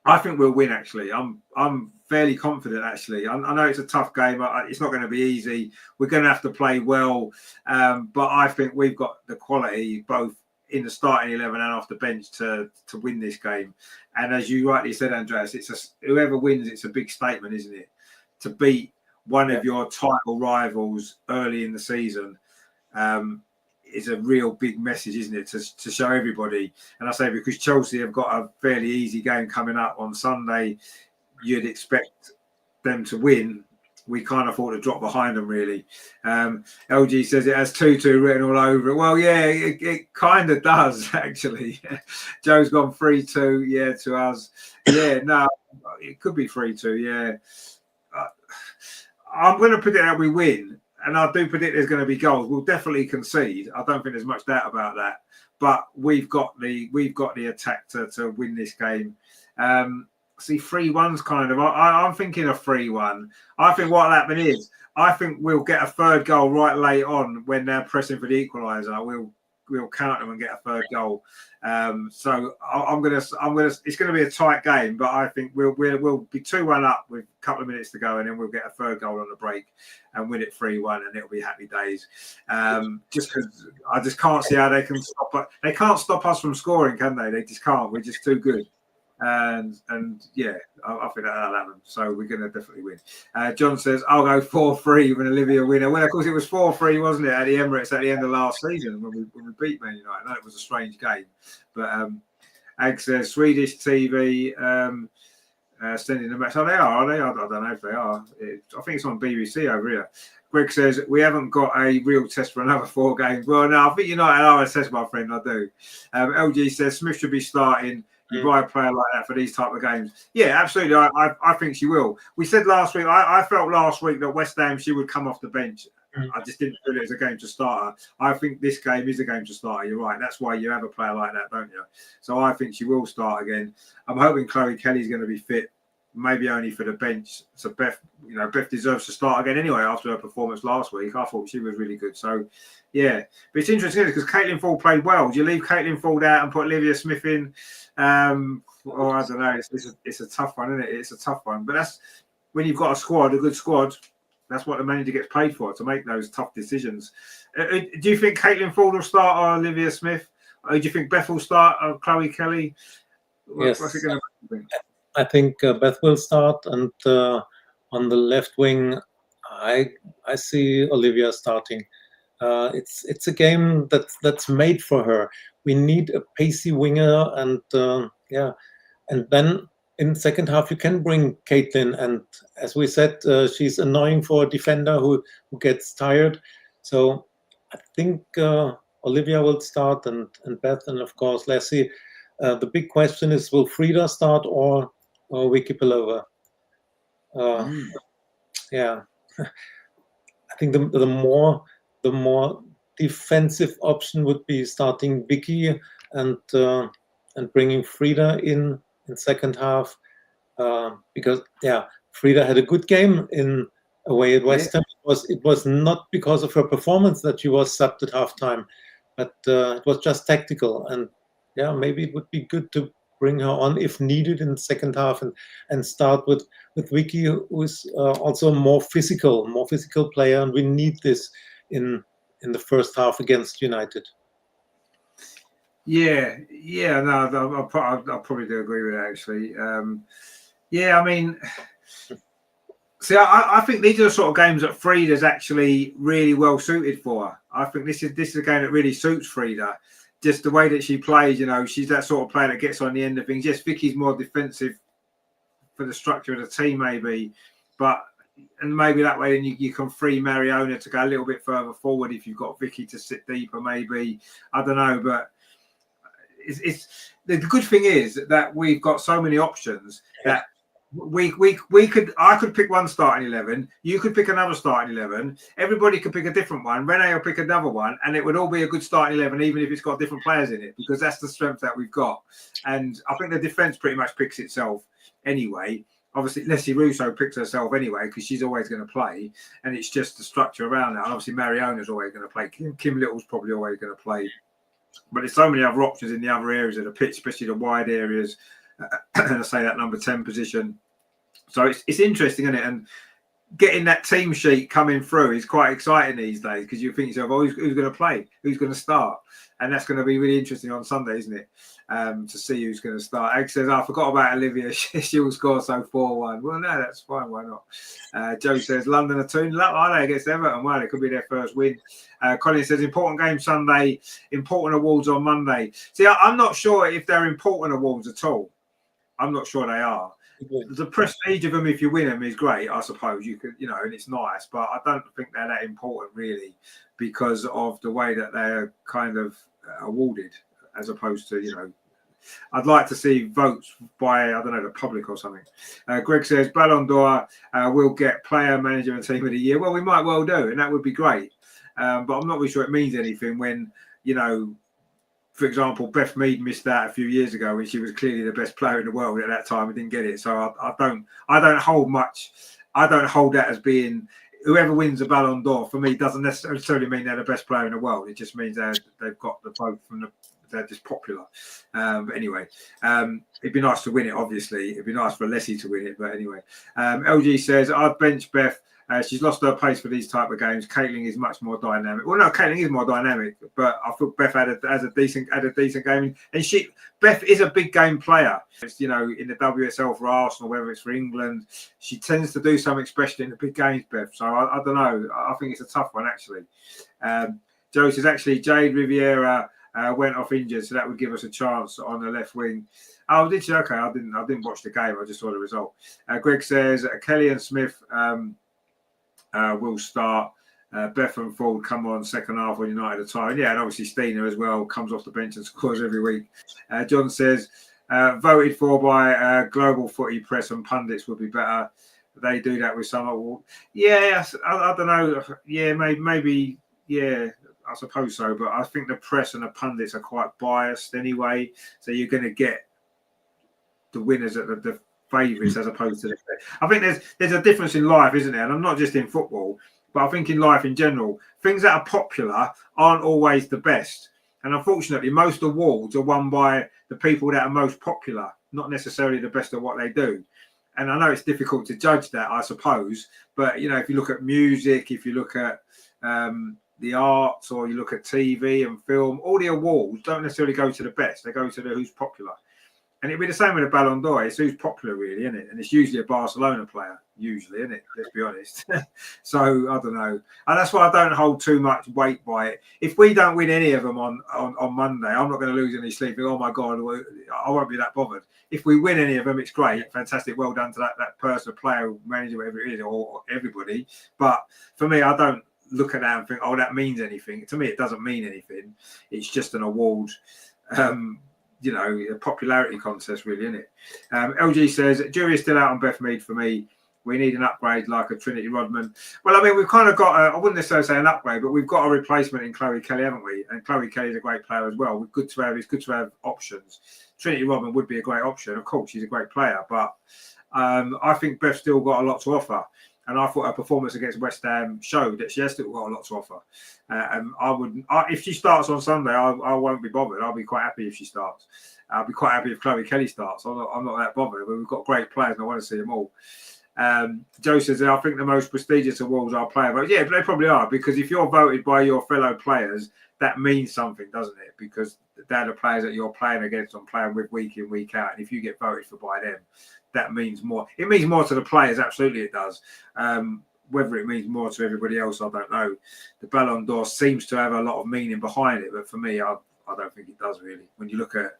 I think we'll win, actually. I'm fairly confident, actually. I know it's a tough game. It's not going to be easy. We're going to have to play well. But I think we've got the quality, both in the starting 11 and off the bench, to win this game. And as you rightly said, Andreas, whoever wins, it's a big statement, isn't it? To beat one of your title rivals early in the season is a real big message, isn't it, to show everybody. And I say, because Chelsea have got a fairly easy game coming up on Sunday, you'd expect them to win. We can't afford to drop behind them, really. LG says it has 2-2 written all over it. Well, yeah, it kind of does, actually. Joe's gone 3-2, yeah, to us. Yeah, no, it could be 3-2, yeah. I'm going to predict that we win. And I do predict there's going to be goals. We'll definitely concede. I don't think there's much doubt about that. But we've got the attack to win this game. See, 3-1's kind of. I'm thinking of 3-1. I think what'll happen is I think we'll get a third goal right late on when they're pressing for the equaliser. We'll count them and get a third goal. So I'm gonna. It's gonna be a tight game, but I think we'll be 2-1 up with a couple of minutes to go, and then we'll get a third goal on the break and win it 3-1, and it'll be happy days. Just because I just can't see how they can stop us. They can't stop us from scoring, can they? They just can't. We're just too good. And yeah, I think that'll happen. So we're going to definitely win. John says, I'll go 4-3 when Olivia winner. Well, of course, it was 4-3, wasn't it, at the Emirates at the end of last season when we beat Man United. I know it was a strange game. But Ag says, Swedish TV sending the match. Oh, they are they? I don't know if they are. I think it's on BBC over here. Greg says, we haven't got a real test for another 4 games. Well, no, I think United are a test, my friend. I do. LG says, Smith should be starting. You buy a player like that for these type of games. Yeah, absolutely. I think she will. We said last week, I felt last week that West Ham, she would come off the bench. I just didn't feel it was a game to start her. I think this game is a game to start her. You're right. That's why you have a player like that, don't you? So I think she will start again. I'm hoping Chloe Kelly's going to be fit, maybe only for the bench. So Beth deserves to start again anyway after her performance last week. I thought she was really good. So, yeah. But it's interesting because Caitlin Ford played well. Do you leave Caitlin Ford out and put Olivia Smith in? Or I don't know. It's a tough one, isn't it? It's a tough one. But that's when you've got a good squad. That's what the manager gets paid for, to make those tough decisions. Do you think Caitlin Ford will start or Olivia Smith? Or do you think Beth will start or Chloe Kelly? Yes. What's it going to be? I think Beth will start, and on the left wing, I see Olivia starting. It's a game that's made for her. We need a pacey winger, and and then in second half, you can bring Caitlin, and as we said, she's annoying for a defender who gets tired. So I think Olivia will start, and Beth, and of course Leslie. The big question is, will Frida start or Vicky Pelova? Yeah, I think the more defensive option would be starting Vicky and bringing Frida in second half, because Frida had a good game in away at West Ham. It was not because of her performance that she was subbed at halftime, but it was just tactical. And maybe it would be good to bring her on if needed in the second half, and start with Vicky, who is also a more physical player, and we need this in the first half against United. No, I'll probably do agree with that, actually. I mean, see, I think these are the sort of games that Frida's actually really well suited for. I think this is a game that really suits Frida. Just the way that she plays, she's that sort of player that gets on the end of things. Yes, Vicky's more defensive for the structure of the team, maybe, and maybe that way then you can free Mariona to go a little bit further forward if you've got Vicky to sit deeper, maybe. I don't know, but it's the good thing is that we've got so many options that I could pick one starting 11, you could pick another starting 11, everybody could pick a different one, Renee will pick another one, and it would all be a good starting 11, even if it's got different players in it, because that's the strength that we've got. And I think the defence pretty much picks itself anyway. Obviously, Leslie Russo picks herself anyway, because she's always going to play, and it's just the structure around that. And obviously, Mariona's always going to play. Kim Little's probably always going to play. But there's so many other options in the other areas of the pitch, especially the wide areas. And I say that number 10 position. So it's interesting, isn't it? And getting that team sheet coming through is quite exciting these days, because you think to yourself, who's going to play? Who's going to start? And that's going to be really interesting on Sunday, isn't it? To see who's going to start. Egg says, I forgot about Olivia. She'll score, so 4-1. Well, no, that's fine. Why not? Joe says, London are 2-0 up against Everton. Well, it could be their first win. Colin says, important game Sunday, important awards on Monday. See, I'm not sure if they're important awards at all. I'm not sure they are. The prestige of them, if you win them, is great, I suppose. You could, and it's nice, but I don't think they're that important, really, because of the way that they're kind of awarded, as opposed to, I'd like to see votes by, I don't know, the public or something. Greg says, Ballon d'Or will get player, manager, and team of the year. Well, we might well do, and that would be great. But I'm not really sure it means anything when, for example, Beth Mead missed out a few years ago when she was clearly the best player in the world at that time and didn't get it. So I don't hold that as being whoever wins the Ballon d'Or. For me, doesn't necessarily mean they're the best player in the world. It just means they've got the vote they're just popular. But anyway, it'd be nice to win it. Obviously, it'd be nice for Leslie to win it. But anyway, LG says I'd bench Beth. She's lost her pace for these type of games. Caitlin is much more dynamic. Well, no, Caitlin is more dynamic, but I thought Beth had a decent game, and Beth is a big game player. It's, in the WSL for Arsenal, whether it's for England, she tends to do something special in the big games, Beth. So I don't know. I think it's a tough one actually. Joe says actually Jade Riviera went off injured, so that would give us a chance on the left wing. Oh, did she? Okay, I didn't watch the game. I just saw the result. Greg says Kelly and Smith. Will start. Beth and Ford come on second half when United are tired. Yeah, and obviously Stina as well comes off the bench and scores every week. John says voted for by global footy press and pundits would be better. They do that with some award. Yeah, I don't know. Yeah, maybe. Yeah, I suppose so. But I think the press and the pundits are quite biased anyway. So you're going to get the winners at the favourites as opposed to I think there's a difference in life, isn't there? And I'm not just in football, but I think in life in general, things that are popular aren't always the best. And unfortunately, most awards are won by the people that are most popular, not necessarily the best at what they do. And I know it's difficult to judge that, I suppose, but if you look at music, if you look at the arts, or you look at TV and film, all the awards don't necessarily go to the best. They go to the who's popular. And it'd be the same with a Ballon d'Or. It's who's popular, really, isn't it? And it's usually a Barcelona player, usually, isn't it? Let's be honest. So, I don't know. And that's why I don't hold too much weight by it. If we don't win any of them on Monday, I'm not going to lose any sleep. Oh, my God, I won't be that bothered. If we win any of them, it's great. Fantastic. Well done to that person, player, manager, whatever it is, or everybody. But for me, I don't look at that and think, oh, that means anything. To me, it doesn't mean anything. It's just an award. A popularity contest, really, isn't it? LG says, jury is still out on Beth Mead for me. We need an upgrade like a Trinity Rodman. Well, I mean, we've kind of got, I wouldn't necessarily say an upgrade, but we've got a replacement in Chloe Kelly, haven't we? And Chloe Kelly's a great player as well. It's good to have options. Trinity Rodman would be a great option. Of course, she's a great player, but I think Beth's still got a lot to offer. And I thought her performance against West Ham showed that she has still got a lot to offer. And if she starts on Sunday, I won't be bothered. I'll be quite happy if she starts. I'll be quite happy if Chloe Kelly starts. I'm not that bothered. But we've got great players, and I want to see them all. Joe says, I think the most prestigious awards are player votes. Yeah, but they probably are, because if you're voted by your fellow players, that means something, doesn't it? Because they're the players that you're playing against and playing with week in, week out. And if you get voted for by them, that means more. It means more to the players, absolutely it does. Whether it means more to everybody else, I don't know. The Ballon d'Or seems to have a lot of meaning behind it, but for me, I don't think it does really. When you look at,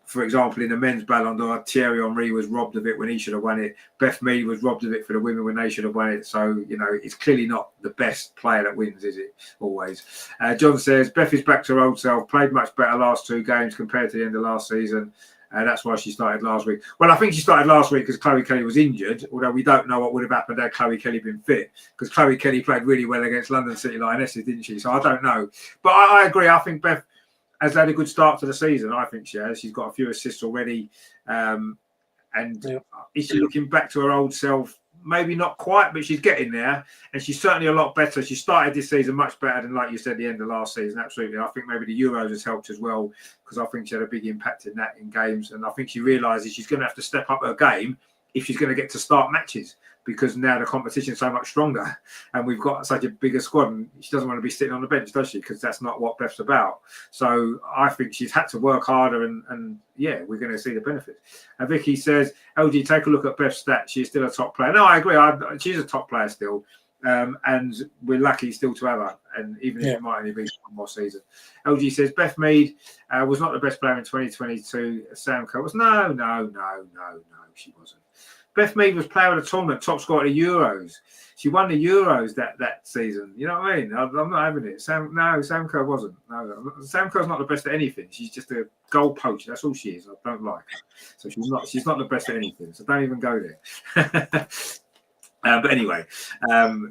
for example, in the men's Ballon d'Or, Thierry Henry was robbed of it when he should have won it. Beth Mead was robbed of it for the women when they should have won it. So, it's clearly not the best player that wins, is it? Always. John says, Beth is back to her old self, played much better last 2 games compared to the end of last season. That's why she started last week. Well, I think she started last week because Chloe Kelly was injured, although we don't know what would have happened had Chloe Kelly been fit, because Chloe Kelly played really well against London City Lionesses, didn't she? So I don't know. But I agree. I think Beth has had a good start to the season. I think she has. She's got a few assists already. Is she looking back to her old self? Maybe not quite, but she's getting there. And she's certainly a lot better. She started this season much better than, like you said, the end of last season. Absolutely. I think maybe the Euros has helped as well, because I think she had a big impact in that in games. And I think she realises she's going to have to step up her game if she's going to get to start matches, because now the competition is so much stronger and we've got such a bigger squad, and she doesn't want to be sitting on the bench, does she? Because that's not what Beth's about. So I think she's had to work harder, and we're going to see the benefits. And Vicky says, LG, take a look at Beth's stats. She's still a top player. No, I agree. She's a top player still. And we're lucky still to have her. And even if it might only be one more season. LG says, Beth Mead was not the best player in 2022. Sam Kerr was. No, she wasn't. Beth Mead was player of the tournament, top scorer at the Euros. She won the Euros that season. You know what I mean? I'm not having it. Sam Kerr wasn't. No, Sam Kerr's not the best at anything. She's just a goal poacher. That's all she is. I don't like her. So she's not the best at anything. So don't even go there. But anyway,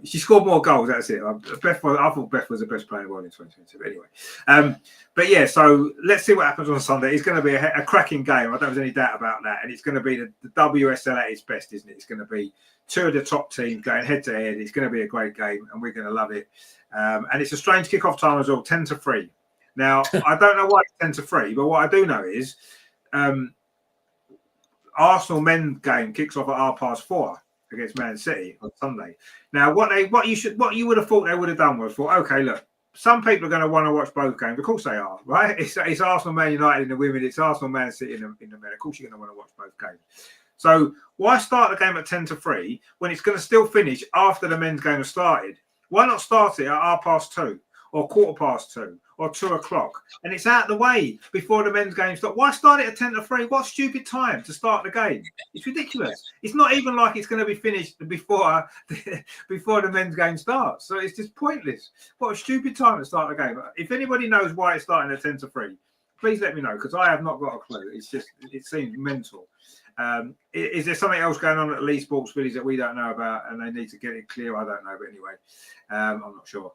she scored more goals. That's it. I thought Beth was the best player in the world in 2022. But anyway, but yeah. So let's see what happens on Sunday. It's going to be a cracking game. I don't think there's any doubt about that. And it's going to be the WSL at its best, isn't it? It's going to be 2 of the top teams going head to head. It's going to be a great game, and we're going to love it. And it's a strange kickoff time as well, 10-3. Now I don't know why it's 10-3, but what I do know is Arsenal men game kicks off at 4:30. Against Man City on Sunday. Now, what you would have thought they would have done was thought, okay, look, some people are going to want to watch both games. Of course they are, right? It's Arsenal, Man United in the women. It's Arsenal, Man City in the men. Of course you're going to want to watch both games. So why start the game at 10-3 when it's going to still finish after the men's game has started? Why not start it at 2:30 or 2:15 or 2:00, and it's out of the way before the men's game starts? Why start it at 10-3? What stupid time to start the game? It's ridiculous. It's not even like it's going to be finished before the men's game starts. So it's just pointless. What a stupid time to start the game. If anybody knows why it's starting at 10-3, please let me know, because I have not got a clue. It seems mental. Is there something else going on at Lee Sports Village that we don't know about and they need to get it clear? I don't know, but anyway, I'm not sure.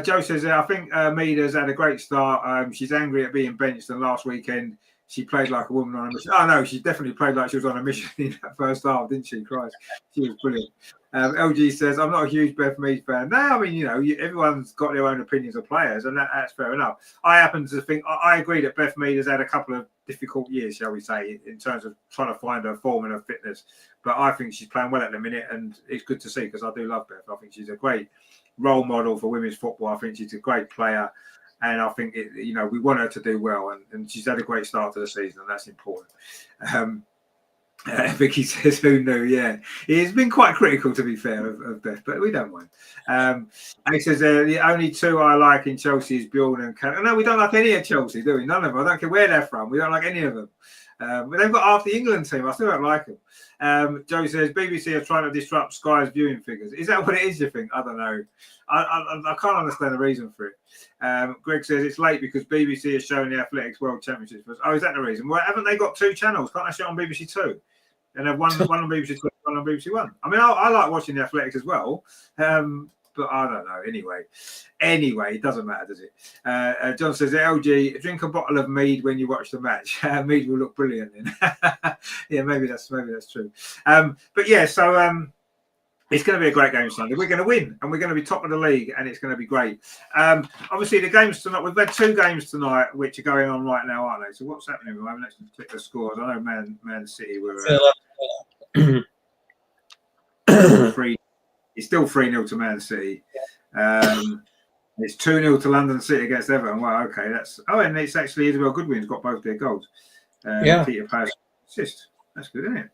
Joe says, I think Mead has had a great start. She's angry at being benched, and last weekend she played like a woman on a mission. Oh no, she definitely played like she was on a mission in that first half, didn't she? Christ, she was brilliant. LG says, I'm not a huge Beth Mead fan. No, I mean, everyone's got their own opinions of players, and that's fair enough. I happen to think, I agree that Beth Mead has had a couple of difficult years, shall we say, in terms of trying to find her form and her fitness. But I think she's playing well at the minute, and it's good to see, because I do love Beth. I think she's a great role model for women's football. I think she's a great player. And I think we want her to do well, and she's had a great start to the season, and that's important. Vicky says, "Who knew?" Yeah, he's been quite critical, to be fair, of Beth, but we don't mind. He says, "The only two I like in Chelsea is Bjorn and Kat." No, we don't like any of Chelsea, do we? None of them. I don't care where they're from. We don't like any of them. But they've got half the England team. I still don't like them. Joe says, "BBC are trying to disrupt Sky's viewing figures." Is that what it is, you think? I don't know. I can't understand the reason for it. Greg says it's late because BBC is showing the Athletics World Championships. Oh, is that the reason? Well, haven't they got two channels? Can't they show it on BBC Two? And have one on BBC Two, one on BBC One. I mean, I like watching the Athletics as well. But I don't know. Anyway, it doesn't matter, does it? John says, "LG, drink a bottle of mead when you watch the match. Mead will look brilliant then." Yeah, maybe that's true. But yeah, so it's going to be a great game Sunday. We're going to win, and we're going to be top of the league, and it's going to be great. Obviously, the games tonight, we've had two games tonight, which are going on right now, aren't they? So what's happening? I haven't actually clicked the scores. I know Man City were 3. It's still 3-0 to Man City. It's 2-0 to London City against Everton. Well, okay, and it's actually Isabel Goodwin's got both their goals. Peter Pass assist. That's good, isn't it?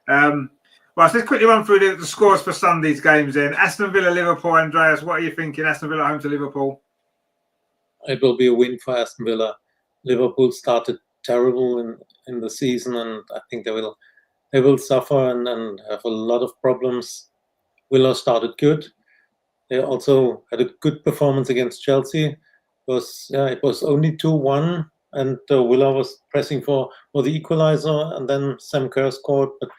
Right, so let's quickly run through the scores for Sunday's games then. Aston Villa, Liverpool, Andreas, what are you thinking? Aston Villa home to Liverpool? It will be a win for Aston Villa. Liverpool started terrible in the season, and I think they will suffer and have a lot of problems. Villa started good. They also had a good performance against Chelsea. It was only 2-1, and Villa was pressing for the equaliser, and then Sam Kerr scored. But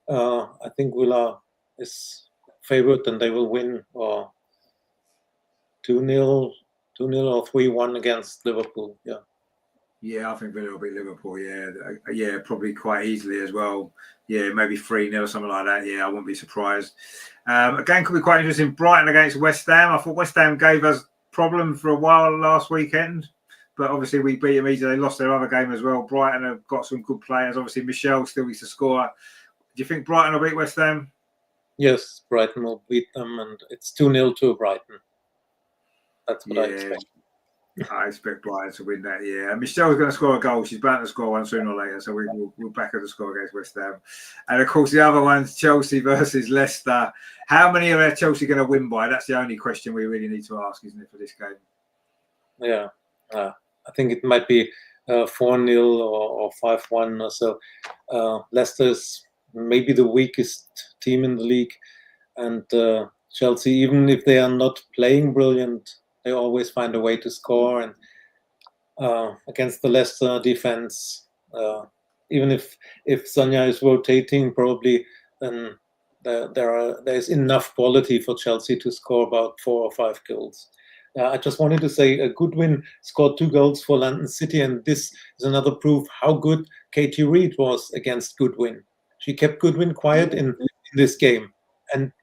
I think Villa is favoured, and they will win 2-0 or 3-1 against Liverpool. Yeah, I think Villa will beat Liverpool. Yeah, probably quite easily as well. Yeah, maybe 3-0 or something like that. Yeah, I wouldn't be surprised. Again, could be quite interesting. Brighton against West Ham. I thought West Ham gave us problems for a while last weekend, but obviously we beat them easily. They lost their other game as well. Brighton have got some good players. Obviously, Michelle still needs to score. Do you think Brighton will beat West Ham? Yes, Brighton will beat them, and it's 2-0 to Brighton. That's what I expect. I expect Brighton to win that. Yeah, Michelle's going to score a goal. She's bound to score one sooner or later, so we'll back her to score against West Ham. And of course, the other one's Chelsea versus Leicester. How many are Chelsea going to win by? That's the only question we really need to ask, isn't it, for this game? Yeah, I think it might be 4-0 or 5-1 or so. Leicester's maybe the weakest team in the league, and Chelsea, even if they are not playing brilliant, they always find a way to score. And against the Leicester defense, even if Sonia is rotating, probably then there's enough quality for Chelsea to score about 4 or 5 goals. I just wanted to say Goodwin scored 2 goals for London City, and this is another proof how good Katie Reid was against Goodwin. She kept Goodwin quiet in this game, and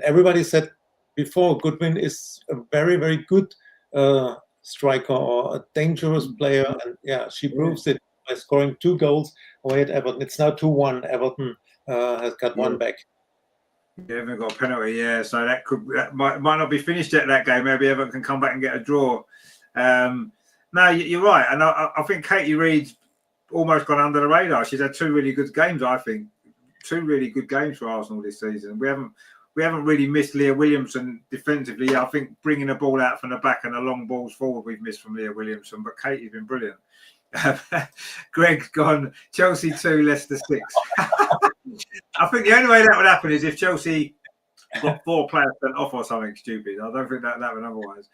everybody said before, Goodwin is a very, very good striker or a dangerous player, and she proves it by scoring 2 goals away at Everton. It's now 2-1. Everton has got one back. Yeah, Everton got a penalty, so that might not be finished yet, that game. Maybe Everton can come back and get a draw. No, you're right, and I think Katie Reid's almost gone under the radar. She's had 2 really good games, I think. 2 really good games for Arsenal this season. We haven't really missed Leah Williamson defensively. I think bringing the ball out from the back and the long balls forward we've missed from Leah Williamson, but Katie's been brilliant. Greg's gone Chelsea 2, Leicester 6. I think the only way that would happen is if Chelsea got 4 players sent off or something stupid. I don't think that would otherwise.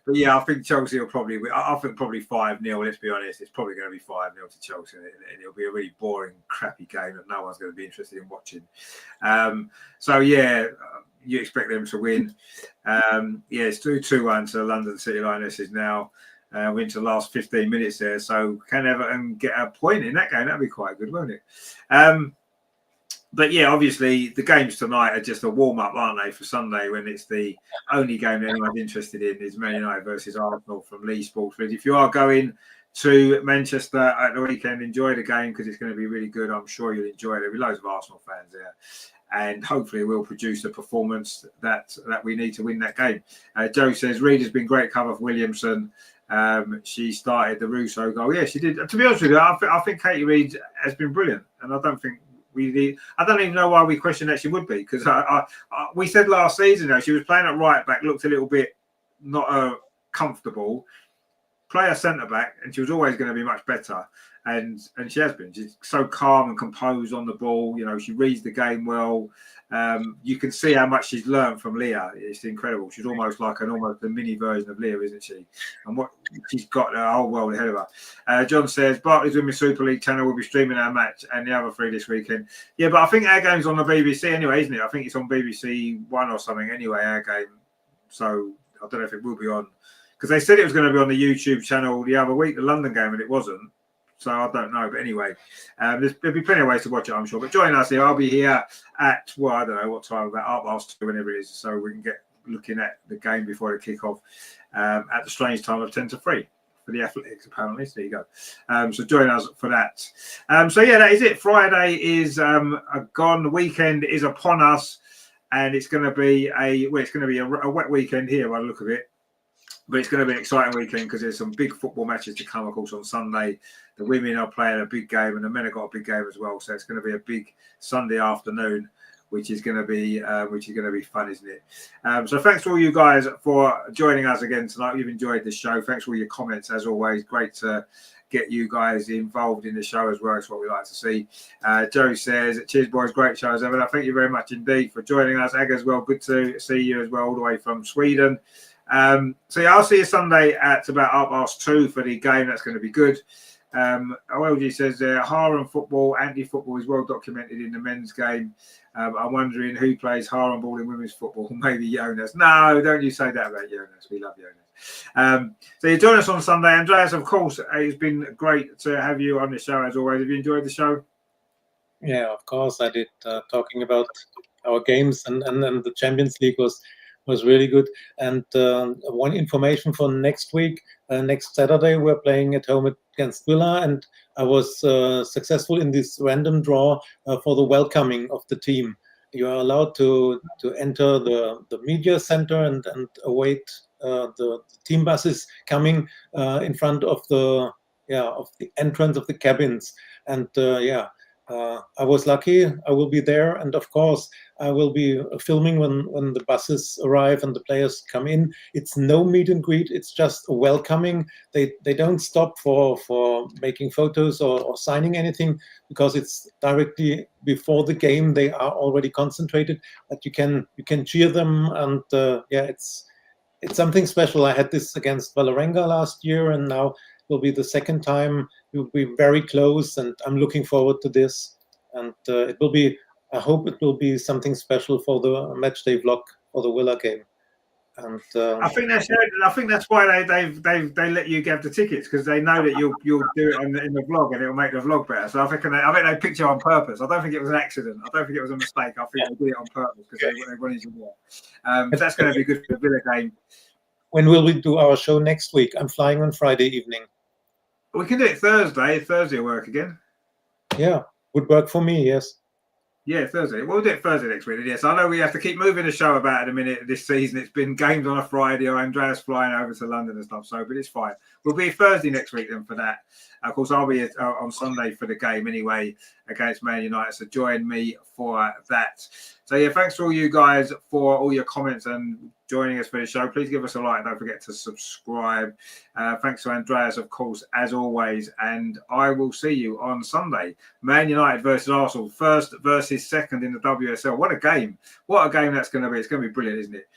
But yeah, I think Chelsea will probably win. I think probably 5-0. Let's be honest, it's probably going to be 5-0 to Chelsea, and it'll be a really boring, crappy game that no one's going to be interested in watching. So yeah, you expect them to win. It's 2-1 to London City Lionesses now. We're into the last 15 minutes there, so can Everton get a point in that game? That'd be quite good, won't it? But yeah, obviously the games tonight are just a warm-up, aren't they, for Sunday, when it's the only game that anyone's interested in is Man United versus Arsenal from Lee Sports. But if you are going to Manchester at the weekend, enjoy the game because it's going to be really good. I'm sure you'll enjoy it. There'll be loads of Arsenal fans there. and hopefully we'll produce the performance that we need to win that game. Joe says, Reid has been great cover for Williamson. She started the Russo goal. Yeah, she did. To be honest with you, I think Katie Reid has been brilliant, and I don't think I don't even know why we questioned that she would be, because we said last season though she was playing at right back, looked a little bit not comfortable. Play a centre back, and she was always going to be much better, and she has been. She's so calm and composed on the ball. You know, she reads the game well. You can see how much she's learned from Leah. It's incredible. She's almost like a mini version of Leah, isn't she? And what she's got the whole world ahead of her. John says Barclays Women's Super League channel will be streaming our match and the other 3 this weekend. Yeah, but I think our game's on the BBC anyway, isn't it? I think it's on BBC One or something anyway, our game. So I don't know if it will be on, because they said it was going to be on the YouTube channel the other week, the London game, and it wasn't. So I don't know. But anyway, there'll be plenty of ways to watch it, I'm sure. But join us here. I'll be here at, well, I don't know what time, about 2:30, whenever it is, so we can get looking at the game before the kick-off at the strange time of 10 to 3 for the Athletics, apparently. So there you go. So join us for that. So yeah, that is it. Friday is gone. The weekend is upon us, and it's going to be a wet weekend here by the look of it. But it's going to be an exciting weekend because there's some big football matches to come, of course, on Sunday. The women are playing a big game, and the men have got a big game as well. So it's going to be a big Sunday afternoon, which is going to be fun, isn't it? So thanks to all you guys for joining us again tonight. You've enjoyed the show. Thanks for all your comments, as always. Great to get you guys involved in the show as well. It's what we like to see. Joe says, cheers, boys. Great show as ever. And thank you very much indeed for joining us. Ag as well. Good to see you as well, all the way from Sweden. So yeah, I'll see you Sunday at about 2:30 for the game. That's going to be good. OLG says Harlem football, anti-football is well documented in the men's game. I'm wondering who plays Harlem ball in women's football. Maybe Jonas. No, don't you say that about Jonas. We love Jonas. So you join us on Sunday. Andreas, of course, it's been great to have you on the show as always. Have you enjoyed the show? Yeah, of course I did. Talking about our games and the Champions League was really good. And one information for next week, next Saturday, we're playing at home against Villa, and I was successful in this random draw for the welcoming of the team. You are allowed to enter the media center and await the team buses coming in front of the entrance of the cabins. And I was lucky. I will be there, and of course I will be filming when the buses arrive and the players come in. It's no meet and greet. It's just a welcoming. They don't stop for making photos or signing anything, because it's directly before the game. They are already concentrated, but you can cheer them, and it's something special. I had this against Vålerenga last year, and now will be the second time. It will be very close, and I'm looking forward to this. And it will be, I hope it will be something special for the match day vlog for the Villa game. And I think that's why they let you get the tickets, because they know that you'll do it in the vlog, and it'll make the vlog better. So I think they picked you on purpose. I don't think it was an accident. I don't think it was a mistake. I think they did it on purpose because they wanted you more. But that's going to be good for the Villa game. When will we do our show next week? I'm flying on Friday evening. We can do it Thursday. Thursday will work again. Yeah, would work for me, yes. Yeah, Thursday. We'll do it Thursday next week. Yes, I know we have to keep moving the show about in a minute this season. It's been games on a Friday, or Andreas flying over to London and stuff. So, but it's fine. We'll be Thursday next week then for that. Of course, I'll be on Sunday for the game anyway against Man United. So join me for that. So yeah, thanks to all you guys for all your comments and joining us for the show. Please give us a like. Don't forget to subscribe. Thanks to Andreas, of course, as always. And I will see you on Sunday. Man United versus Arsenal, first versus second in the WSL. What a game! What a game that's going to be. It's going to be brilliant, isn't it?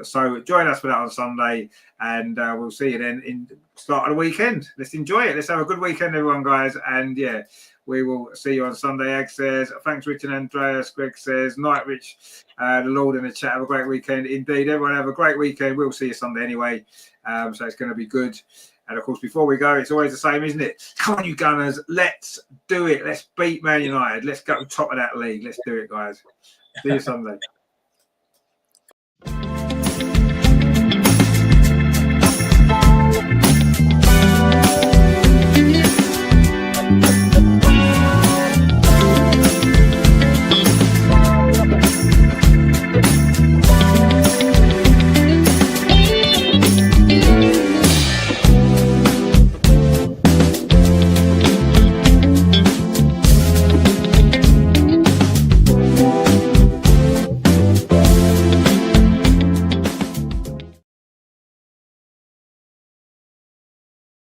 So join us for that on Sunday, and we'll see you then in start of the weekend. Let's enjoy it. Let's have a good weekend, everyone, guys. And yeah, we will see you on Sunday. Ag says, thanks, Rich and Andreas. Greg says, night, Rich, the Lord in the chat. Have a great weekend. Indeed, everyone have a great weekend. We'll see you Sunday anyway. So it's going to be good. And of course, before we go, it's always the same, isn't it? Come on, you Gunners. Let's do it. Let's beat Man United. Let's go top of that league. Let's do it, guys. See you Sunday.